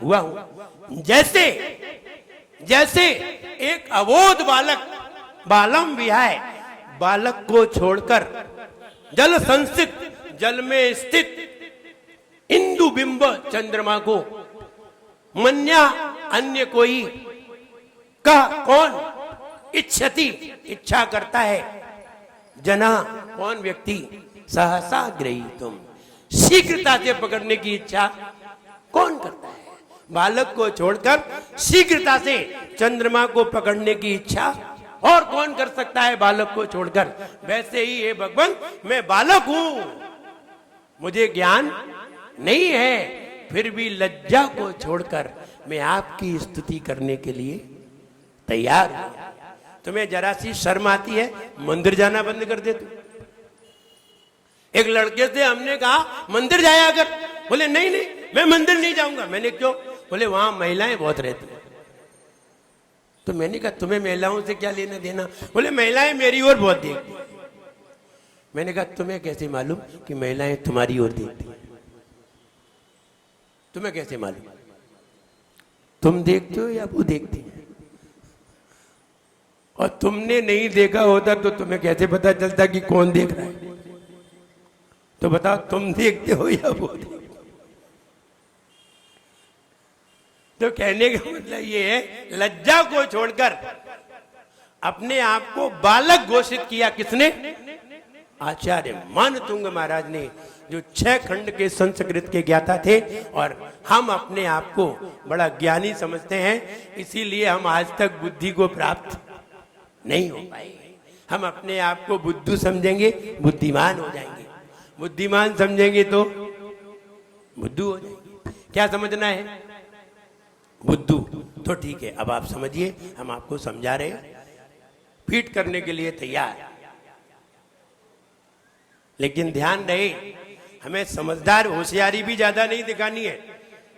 हुआ हूं। जैसे जैसे एक अबोध बालक बालम विहाय, बालक को छोड़कर जल संस्थित, जल में स्थित इंदु बिंब चंद्रमा को मन्या अन्य कोई का कौन इच्छति इच्छा करता है, जना कौन व्यक्ति सहसा ग्रही तुम शीघ्रता से पकड़ने की इच्छा कौन करता है। बालक को छोड़कर शीघ्रता से चंद्रमा को पकड़ने की इच्छा और कौन कर सकता है बालक को छोड़कर। वैसे ही हे भगवान मैं बालक हूं, मुझे ज्ञान नहीं है, फिर भी लज्जा को छोड़कर मैं आपकी स्तुति करने के लिए तैयार हूं। तुम्हें जरा सी शर्म आती है, मंदिर जाना बंद कर दे तू। एक लड़के से हमने कहा मंदिर जाया कर, बोले नहीं नहीं मैं मंदिर नहीं जाऊंगा। मैंने क्यों? बोले वहां महिलाएं बहुत रहती हैं। तो मैंने कहा तुम्हें महिलाओं से क्या लेना देना? बोले महिलाएं मेरी ओर बहुत देखती। मैंने कहा तुम्हें कैसे मालूम कि महिलाएं तुम्हारी ओर देखती हैं? तुम्हें कैसे मालूम? तुम देखते हो या वो देखती है? और तुमने नहीं देखा होता तो तुम्हें कैसे पता चलता कि कौन देख रहा है? तो बताओ तुम देखते हो या वो देखते? तो कहने का मतलब ये है, लज्जा को छोड़कर अपने आप को बालक घोषित किया। किसने? आचार्य मानतुंग महाराज ने, जो 6 खंड के संस्कृत के ज्ञाता थे। और हम अपने आप को बड़ा ज्ञानी समझते हैं, इसीलिए हम आज तक बुद्धि को प्राप्त नहीं हो पाए। हम अपने आप को बुद्धू समझेंगे, बुद्धिमान हो जाएंगे। बुद्धिमान समझेंगे तो बुद्धू हो जाएंगे। क्या समझना है? बुद्धू। तो ठीक है, अब आप समझिए, हम आपको समझा रहे हैं, फीट करने के लिए तैयार। लेकिन ध्यान रहे, हमें समझदार होशियारी भी ज्यादा नहीं दिखानी है।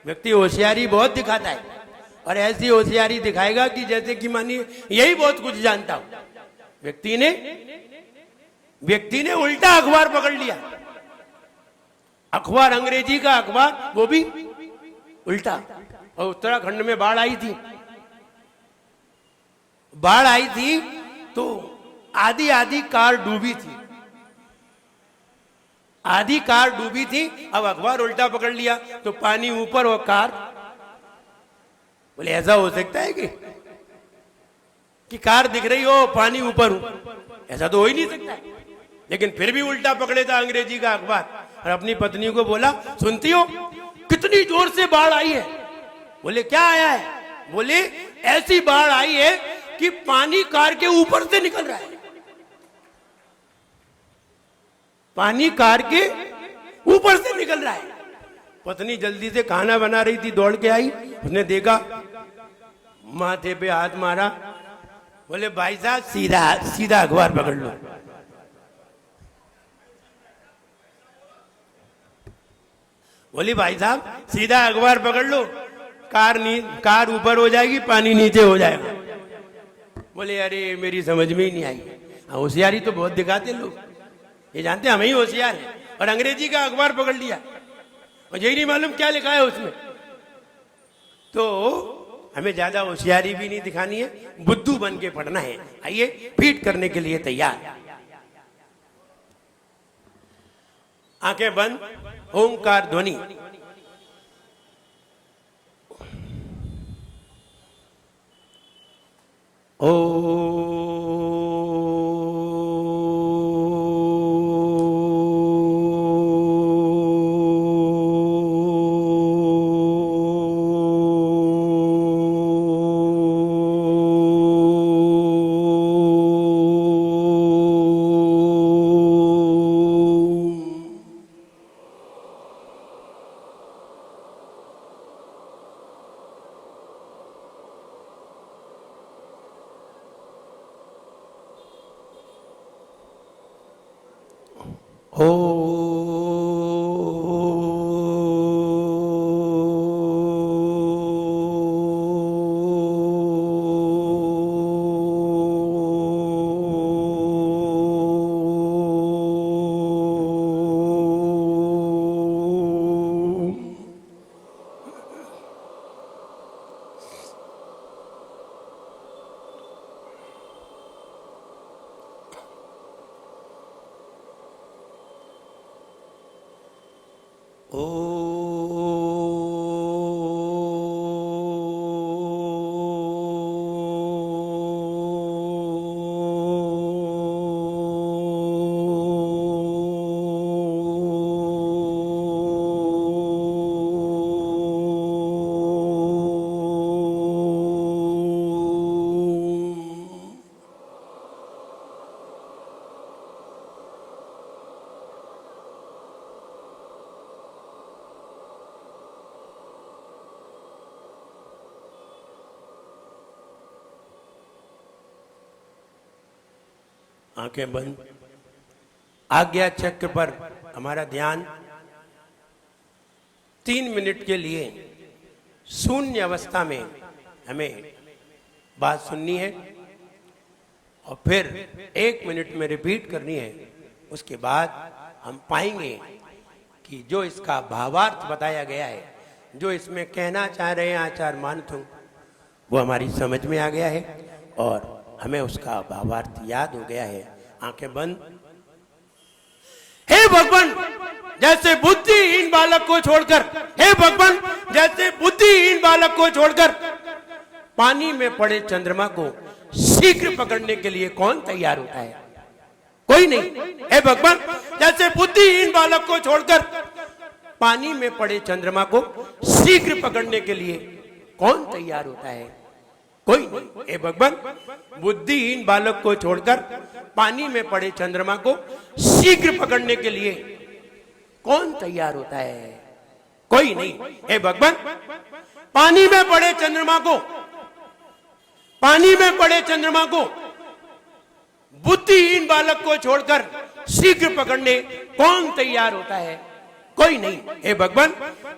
व्यक्ति होशियारी बहुत दिखाता है और ऐसी होशियारी दिखाएगा कि जैसे कि मानिए यही बहुत कुछ जानता हूं। व्यक्ति ने उल्टा अखबार पकड़ लिया, अखबार अंग्रेजी का अखबार, वो भी उल्टा। और उत्तराखंड में बाढ़ आई थी तो आधी आधी कार डूबी थी, आधी कार डूबी थी। अब अखबार उल्टा पकड़ लिया तो पानी ऊपर और कार। बोले ऐसा हो सकता है कि कार दिख रही हो पानी ऊपर हो? ऐसा तो हो ही नहीं सकता। लेकिन फिर भी उल्टा पकड़े था अंग्रेजी का अखबार और अपनी पत्नी को बोला, सुनती हो कितनी जोर से बाढ़ आई है? बोले क्या आया है? बोले ऐसी बाढ़ आई है कि पानी कार के ऊपर से निकल रहा है। पानी कार के ऊपर से निकल रहा है। पत्नी जल्दी से खाना बना रही थी, दौड़ के आई, उसने देखा, माथे पे हाथ मारा, बोले भाई साहब सीधा सीधा अखबार पकड़ लो। बोली भाई साहब सीधा अखबार पकड़ लो, कार ऊपर हो जाएगी, पानी नीचे हो जाएगा। बोले अरे मेरी समझ में ही नहीं आई। होशियारी तो बहुत दिखाते लोग, ये जानते हम ही होशियार हैं। और अंग्रेजी का अखबार पकड़ लिया और यही नहीं मालूम क्या लिखा है उसमें। तो हमें ज्यादा होशियारी भी नहीं दिखानी है, बुद्धू बन के पढ़ना है। आइए फीट करने के लिए तैयार। आंखें बंद, ओंकार ध्वनि। ओ हो आंखें बंद। आज्ञा चक्र पर हमारा ध्यान 3 मिनट के लिए शून्य अवस्था में हमें बात सुननी है और फिर 1 मिनट में रिपीट करनी है। उसके बाद हम पाएंगे कि जो इसका भावार्थ बताया गया है, जो इसमें कहना चाह रहे हैं आचार्य मानथुंग, वो हमारी समझ में आ गया है और हमें उसका भावार्थ याद हो गया है। आंखें बंद। हे भगवान, जैसे बुद्धिहीन बालक को छोड़कर, हे भगवान, जैसे बुद्धिहीन बालक को छोड़कर पानी में पड़े चंद्रमा को शीघ्र पकड़ने के लिए कौन तैयार होता है? कोई नहीं। हे भगवान, जैसे बुद्धिहीन बालक को छोड़कर पानी में पड़े चंद्रमा को शीघ्र पकड़ने के लिए कौन तैयार होता है? कोई नहीं। हे भगवान, बुद्धिहीन बालक को छोड़कर पानी में पड़े चंद्रमा को शीघ्र पकड़ने के लिए कौन तैयार होता है? कोई नहीं। हे भगवान, पानी में पड़े चंद्रमा को, पानी में पड़े चंद्रमा को बुद्धिहीन बालक को छोड़कर शीघ्र पकड़ने कौन तैयार होता है? कोई नहीं। हे भगवान,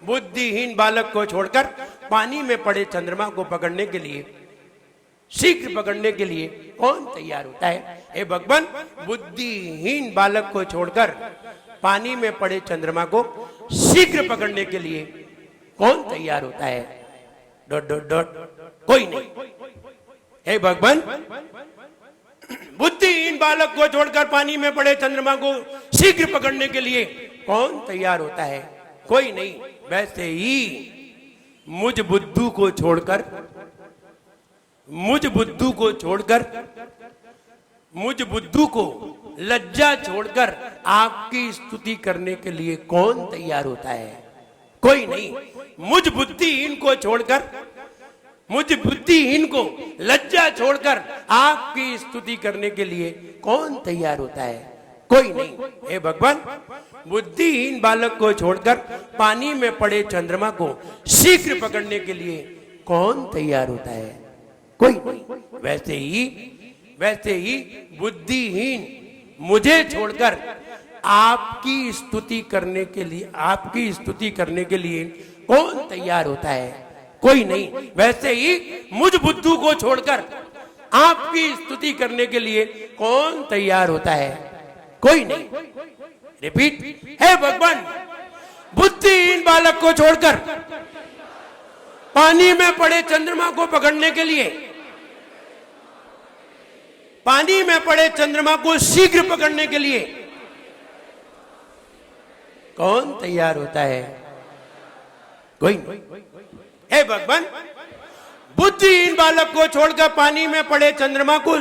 बुद्धिहीन बालक को छोड़कर पानी में पड़े चंद्रमा को पकड़ने के लिए, शीघ्र पकड़ने के लिए कौन तैयार होता है? हे भगवान, बुद्धिहीन बालक को छोड़कर पानी में पड़े चंद्रमा को शीघ्र पकड़ने के लिए कौन तैयार होता है? Dot dot dot. कोई नहीं। हे भगवान, बुद्धिहीन बालक को छोड़कर पानी में पड़े चंद्रमा को शीघ्र पकड़ने के लिए कौन तैयार होता है? कोई नहीं। वैसे ही मुझ बुद्धू को छोड़कर, मुझ बुद्धू को छोड़कर, मुझ बुद्धू को लज्जा छोड़कर आपकी स्तुति करने के लिए कौन तैयार होता है? कोई नहीं। मुझ बुद्धिहीन को छोड़कर, मुझ बुद्धिहीन को लज्जा छोड़कर आपकी स्तुति करने के लिए कौन तैयार होता है? कोई नहीं। हे भगवान, बुद्धिहीन बालक को छोड़कर पानी में पड़े चंद्रमा को शीघ्र पकड़ने के लिए कौन तैयार होता है? कोई नहीं। वैसे ही बुद्धिहीन मुझे छोड़कर आपकी स्तुति करने के लिए, आपकी स्तुति करने के लिए कौन तैयार होता है? कोई नहीं। वैसे ही मुझ बुद्धू को छोड़कर आपकी स्तुति करने के लिए कौन तैयार होता है? कोई नहीं। रिपीट। हे भगवान, बुद्धिहीन बालक को छोड़कर पानी में पड़े चंद्रमा को पकड़ने के लिए, पानी में पड़े चंद्रमा को शीघ्र पकड़ने के लिए कौन तैयार होता है? कोई नहीं। हे भगवान, बुद्धिहीन बालक को छोड़कर पानी में पड़े चंद्रमा को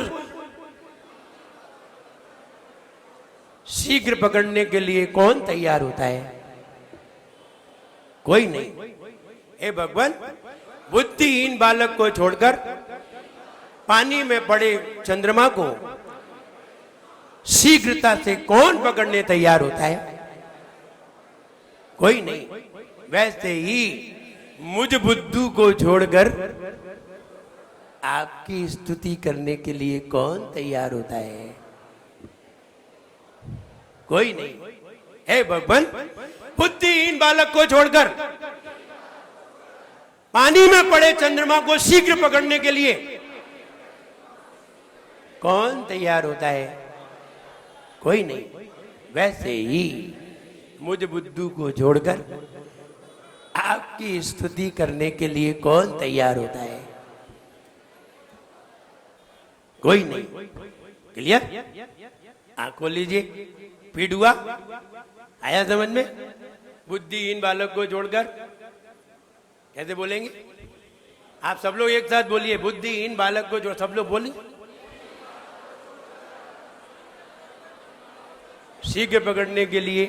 शीघ्र पकड़ने के लिए कौन तैयार होता है? कोई नहीं। हे भगवान, बुद्धिहीन बालक को छोड़कर पानी में पड़े चंद्रमा को शीघ्रता से कौन पकड़ने तैयार होता है? कोई नहीं। वैसे ही मुझ बुद्धू को छोड़कर आपकी स्तुति करने के लिए कौन तैयार होता है? कोई नहीं। हे भगवान, बुद्धिहीन बालक को छोड़कर पानी में पड़े चंद्रमा को शीघ्र पकड़ने के लिए कौन तैयार होता है? कोई नहीं। वैसे ही मुझ बुद्धू को छोड़कर आपकी स्तुति करने के लिए कौन तैयार होता है? कोई नहीं। क्लियर? आंख खोल लीजिए। फीड हुआ? आया समझ में? बुद्धिहीन बालक को छोड़कर कैसे बोलेंगे? आप सब लोग एक साथ बोलिए, बुद्धिहीन बालक को छोड़। सब लोग बोलिए। शीघ्र पकड़ने के लिए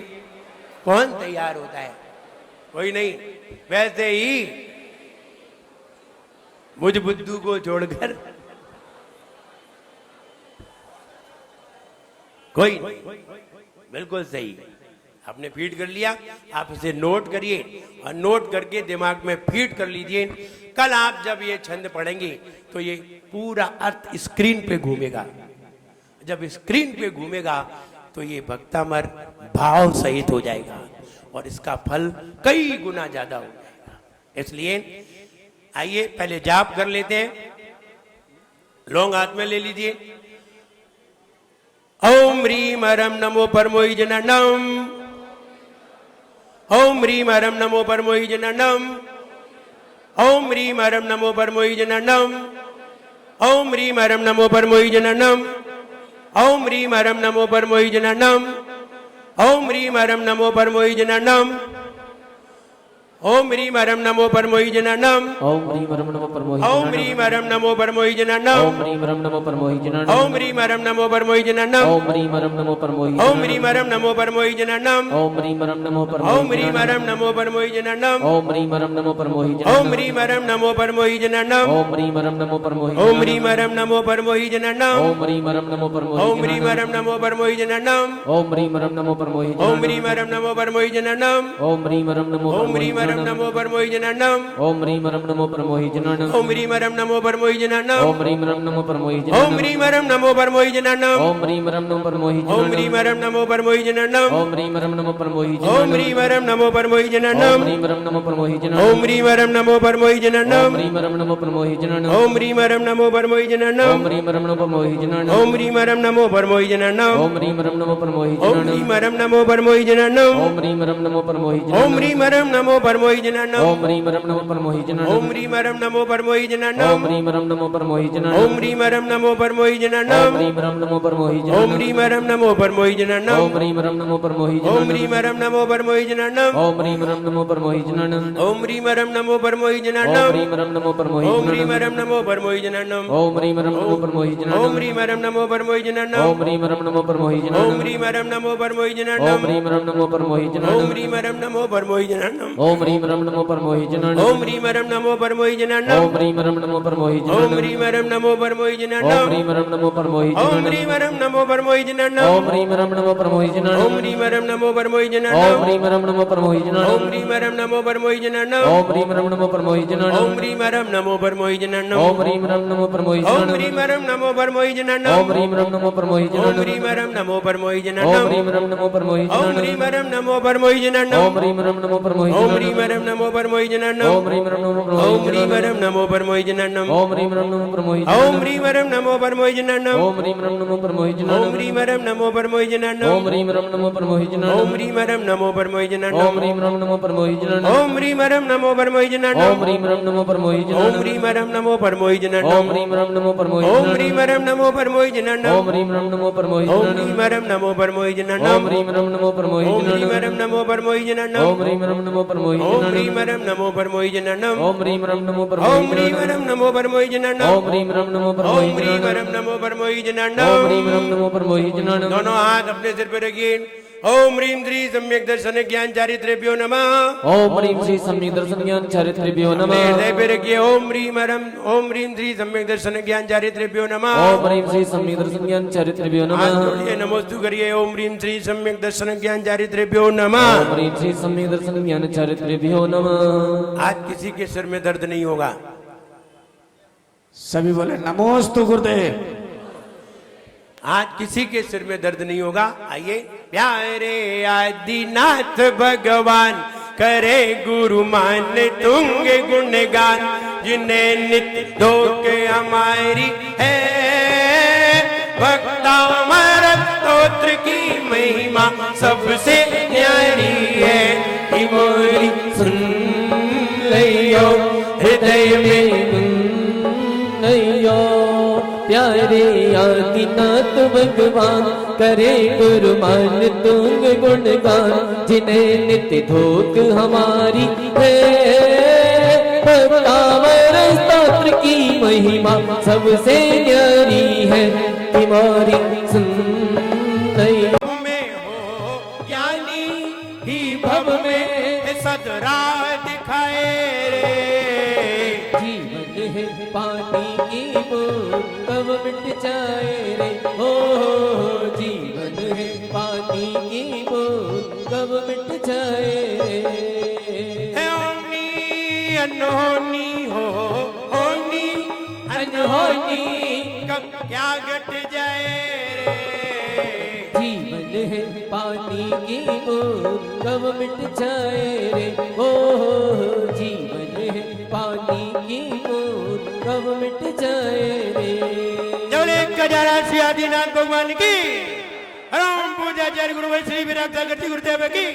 कौन तैयार होता है? कोई नहीं। वैसे ही मुझ बुद्धू को छोड़कर कोई नहीं। बिल्कुल सही। आपने फीड कर लिया, आप इसे नोट करिए और नोट करके दिमाग में फीड कर लीजिए। कल आप जब ये छंद पढ़ेंगे तो ये पूरा अर्थ स्क्रीन पे घूमेगा। जब स्क्रीन पे घूमेगा तो ये भक्तामर भाव सहित हो जाएगा और इसका फल कई गुना ज्यादा हो जाएगा। इसलिए आइए पहले जाप कर लेते हैं। लौंग हाथ में ले लीजिए। ओम ह्रीम हरम नमो परमोई जननम। ओम ह्रीम हरम नमो परमोई जननम। ओम ह्रीम हरम नमो परमोई जननम। ओम ह्रीम हरम नमो परमोई जननम। ओम ह्रीम हरम नमो परमोई जननम। ओम ह्रीम हरम नमो परमोई जननम। ओम ह्रीम हरम नमो परमोई जननम। ओम ह्रीम हरम नमो परमोहि ओम ह्रीम हरम नमो परमोई जननम। ओम ह्रीम हरम नमो परमोहि जननम। ओम ह्रीम हरम नमो परमोई जननम। ओम ह्रीम हरम नमो परमोहि ओम ह्रीम हरम नमो परमोई जननम। ओम ह्रीम हरम नमो ओम परमोहि ह्रीम हरम नमो परमोई जननम। ओम ह्रीम हरम नमो परमोहि ओम ह्रीम हरम नमो परमोई जननम। ओम ह्रीम हरम नमो परमोहि ओम ह्रीम हरम नमो परमोई जननम। ओम ह्रीम हरम नमो परमोहि ओम ह्रीम हरम नमो परमोई जननम। ओम ह्रीम हरम नमो परमोहि ओम ह्रीम हरम नमो परमोई जननम। ओम ह्रीम हरम नमो ओम ह्रीम हरम नमो परमोई जननम। ओम ह्रीम हरम नमो परमोहि जननम। ओम ह्रीम हरम नमो परमोई जननम। ओम ह्रीम हरम नमो परमोहि ओम ह्रीम हरम नमो परमोई जननम। ओम ह्रीम हरम नमो परमोहि ओम ह्रीम हरम नमो परमोई जननम। ओम ह्रीम हरम नमो परमोहि ओम ह्रीम हरम नमो परमोई जननम। ओम ह्रीम हरम नमो परमोहि ओम ह्रीम हरम नमो परमोई जननम। ओम ह्रीम हरम नमो परमोहि ओम ह्रीम हरम नमो परमोई जननम। ओम ह्रीम हरम नमो परमोहि ओम ह्रीम हरम नमो परमोई जननम। ओम ह्रीम हरम नमो परमोहि ओम ह्रीम हरम नमो परमोई जननम। ओम ह्रीम हरम नमो परमोहि ओम ह्रीम हरम नमो परमोई जननम। ओम ह्रीम हरम नमो परमोहि ओम ह्रीम हरम नमो परमोई जननम। ओम ह्रीम हरम नमो परमोहि ओम ह्रीम हरम नमो परमोई जननम। ओम ह्रीम हरम नमो परमोहि ओम ह्रीम हरम नमो परमोई जननम। ओम ह्रीम हरम नमो परमोहि ओम ह्रीम हरम नमो परमोई जननम। ओम ह्रीम हरम नमो परमोहि ओम ह्रीम हरम नमो परमोई ओम जननम। ह्रीम हरम नमो परमोहि ओम ह्रीम हरम नमो परमोई जननम। ओम ह्रीम हरम नमो परमोहि ओम ह्रीम हरम नमो परमोई जननम। ओम ह्रीम हरम नमो परमोहि ओम ह्रीम हरम नमो परमोई जननम। ओम ह्रीम हरम नमो परमोहि ओम ह्रीम हरम नमो परमोई जननम। ओम ह्रीम हरम नमो परमोहि ओम ह्रीम हरम नमो परमोई जननम। ओम ह्रीम हरम नमो परमोहि ओम ह्रीम हरम नमो परमोई जननम। ओम ह्रीम हरम नमो परमोहि ओम ह्रीम हरम नमो परमोई जननम। ओम ह्रीम हरम नमो परमोहि ओम ह्रीम हरम नमो परमोई जननम। ओम ह्रीम हरम नमो परमोहि ओम ह्रीम हरम नमो परमोई जननम। ओम ह्रीम हरम नमो परमोहि ओम ह्रीम हरम नमो परमोई जननम। ओम ह्रीम हरम नमो परमोहि ओम ह्रीम हरम नमो परमोई जननम। ओम ह्रीम हरम नमो परमोहि ओम ह्रीम हरम नमो परमोई ओम जननम। ह्रीम हरम नमो परमोहि ओम ह्रीम हरम नमो परमोई जननम। ओम ह्रीम हरम नमो परमोहि ओम ह्रीम हरम नमो परमोई जननम। ओम ह्रीम हरम नमो परमोहि ओम ह्रीम हरम नमो परमोई जननम। ओम ह्रीम हरम नमो परमोहि ओम ह्रीम हरम नमो परमोई जननम। ओम ह्रीम हरम नमो परमोहि ओम ह्रीम हरम नमो परमोई जननम। ओम ह्रीम हरम नमो परमोहि ओम ह्रीम हरम नमो परमोई जननम। ओम ह्रीम हरम नमो परमोहि ओम ह्रीम हरम नमो परमोई जननम। ओम ह्रीम हरम नमो परमोहि ओम ह्रीम हरम नमो परमोई जननम। ओम ह्रीम हरम नमो परमोहि ओम ह्रीम हरम नमो परमोई जननम। ओम ह्रीम हरम नमो परमोहि ओम ह्रीम हरम नमो परमोई जननम। ओम ह्रीम हरम नमो परमोहि ओम ह्रीम हरम नमो परमोई जननम। ओम ह्रीम हरम नमो परमोहि ओम ह्रीम हरम नमो परमोई जननम। ओम ह्रीम हरम नमो ओम परमोहि ह्रीम हरम नमो परमोई जननम। ओम ह्रीम हरम नमो ओम परमोहि ह्रीम हरम नमो परमोई ओम जननम। ह्रीम हरम नमो परमोहि दोनों हाथ अपने सिर पे रखिए। ओम ह्रीम श्री सम्यक दर्शन ज्ञान चारित्र्यभ्यो नमः। ओम ह्रीम श्री सम्यक दर्शन ज्ञान चारित्र्यभ्यो अपने नमः। हृदय पे रखिए। ओम ह्रीम श्री सम्यक दर्शन ज्ञान चारित्र्यभ्यो नमः। ओम ह्रीम श्री सम्यक दर्शन ज्ञान चारित्र्यभ्यो हाथ नमः। जोड़िए, नमोस्तु करिए। ओम ह्रीम श्री सम्यक दर्शन ज्ञान चारित्र्यभ्यो नमः। ओम ह्रीम श्री सम्यक दर्शन ज्ञान चारित्र्यभ्यो नमः। आज किसी के सिर में दर्द नहीं होगा। सभी बोले नमोस्तु गुरुदेव। आज किसी के सिर में दर्द नहीं होगा। आइए। प्यारे आदिनाथ भगवान करे गुरु मान तुंग गुणगान, जिन्हें नित्य धोख हमारी है, भक्तामर स्तोत्र की महिमा सबसे न्यारी है। मोरी सुन लियो हृदय में नैयो, प्यारे आदिनाथ भगवान करे गुरु मान तुंग गुणगान, जिन्हें नित्य धोख हमारी है, भक्तावर स्तोत्र की महिमा सबसे न्यारी है। मोरी सुन लियो में हो ज्ञानी ही भव में सदरा दिखाए रे। जीवन है पानी की बूंद कब मिट जाए रे, हो जीवन है पानी की बूंद कब मिट जाए रे। होनी अनहोनी हो, होनी अनहोनी कब क्या घट जाए रे। जीवन है पानी की बूंद कब मिट जाए रे, हो जीवन है पानी की बूंद कब मिट जाए रे। जोड़े कजारा श्री आदिनाथ भगवान की राम पूजा जय गुरुवर श्री विराट सागर जी गुरुदेव की।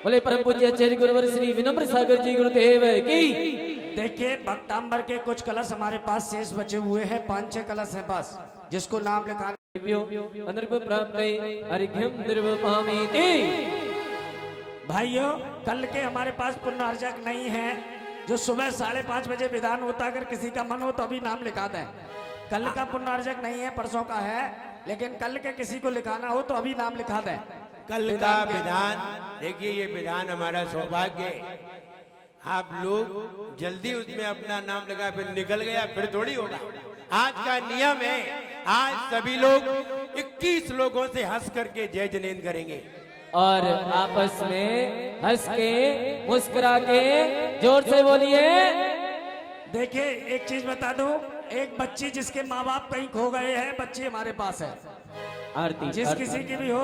बोले परम पूज्य आचार्य गुरुवर श्री विनम्र सागर जी गुरुदेव की। देखिए भक्तांबर के कुछ कलश हमारे पास शेष बचे हुए हैं, 5-6 कलश हैं बस, जिसको नाम लिखा अनर्भ प्राप्त अर्घ्यम निर्वपामीति। भाइयों कल के हमारे पास पुण्यार्जक नहीं है, जो सुबह 5:30 बजे विधान होता, अगर किसी का मन हो तो अभी नाम लिखा दें। कल का पुण्यार्जक नहीं है, परसों का है, लेकिन कल के किसी को लिखाना हो तो अभी नाम लिखा दें। कल का विधान देखिए, ये विधान हमारा सौभाग्य है। आप लोग जल्दी उसमें अपना नाम लगा, फिर निकल गया फिर थोड़ी होगा। आज का नियम है, आज सभी लोग 21 लोगों से हंस करके जय जनेन करेंगे और आपस में हंस के मुस्कुरा के जोर से बोलिए। देखिए एक चीज बता दूं, एक बच्ची जिसके माँ बाप कहीं खो गए हैं, बच्ची हमारे पास है, आरती जिस किसी की भी हो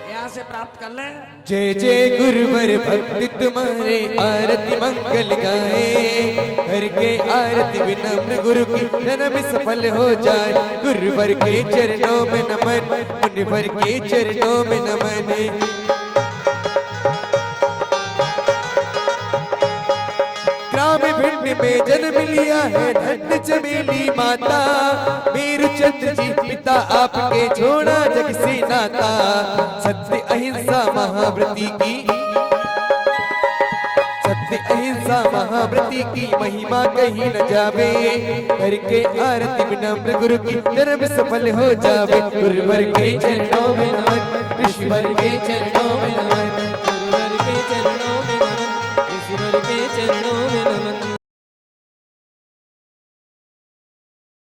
यहाँ से प्राप्त कर ले। जय जय गुरुवर भक्ति तुम्हारे आरती मंगल गाए, करके आरती विनम्र गुरु की जन्म सफल हो जाए। गुरुवर के चरणों में नमन, मुनिवर के चरणों में नमन। ग्राम भिंड में जन्म लिया है धन्य चमेली माता, वीर चंद्र जी पिता आपके छोड़ा जग से नाता। सत्य अहिंसा महाव्रती की, सत्य अहिंसा महाव्रती की महिमा कहीं न जावे, करके आरती विनम्र गुरु की जन्म सफल हो जावे। गुरुवर के चरणों में नमन, ऋषिवर के चरणों में नमन, गुरुवर के चरणों में नमन, ऋषिवर के चरणों में नमन।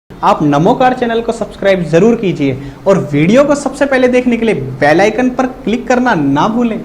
आप नमोकार चैनल को सब्सक्राइब जरूर कीजिए और वीडियो को सबसे पहले देखने के लिए बेल आइकन पर क्लिक करना ना भूलें।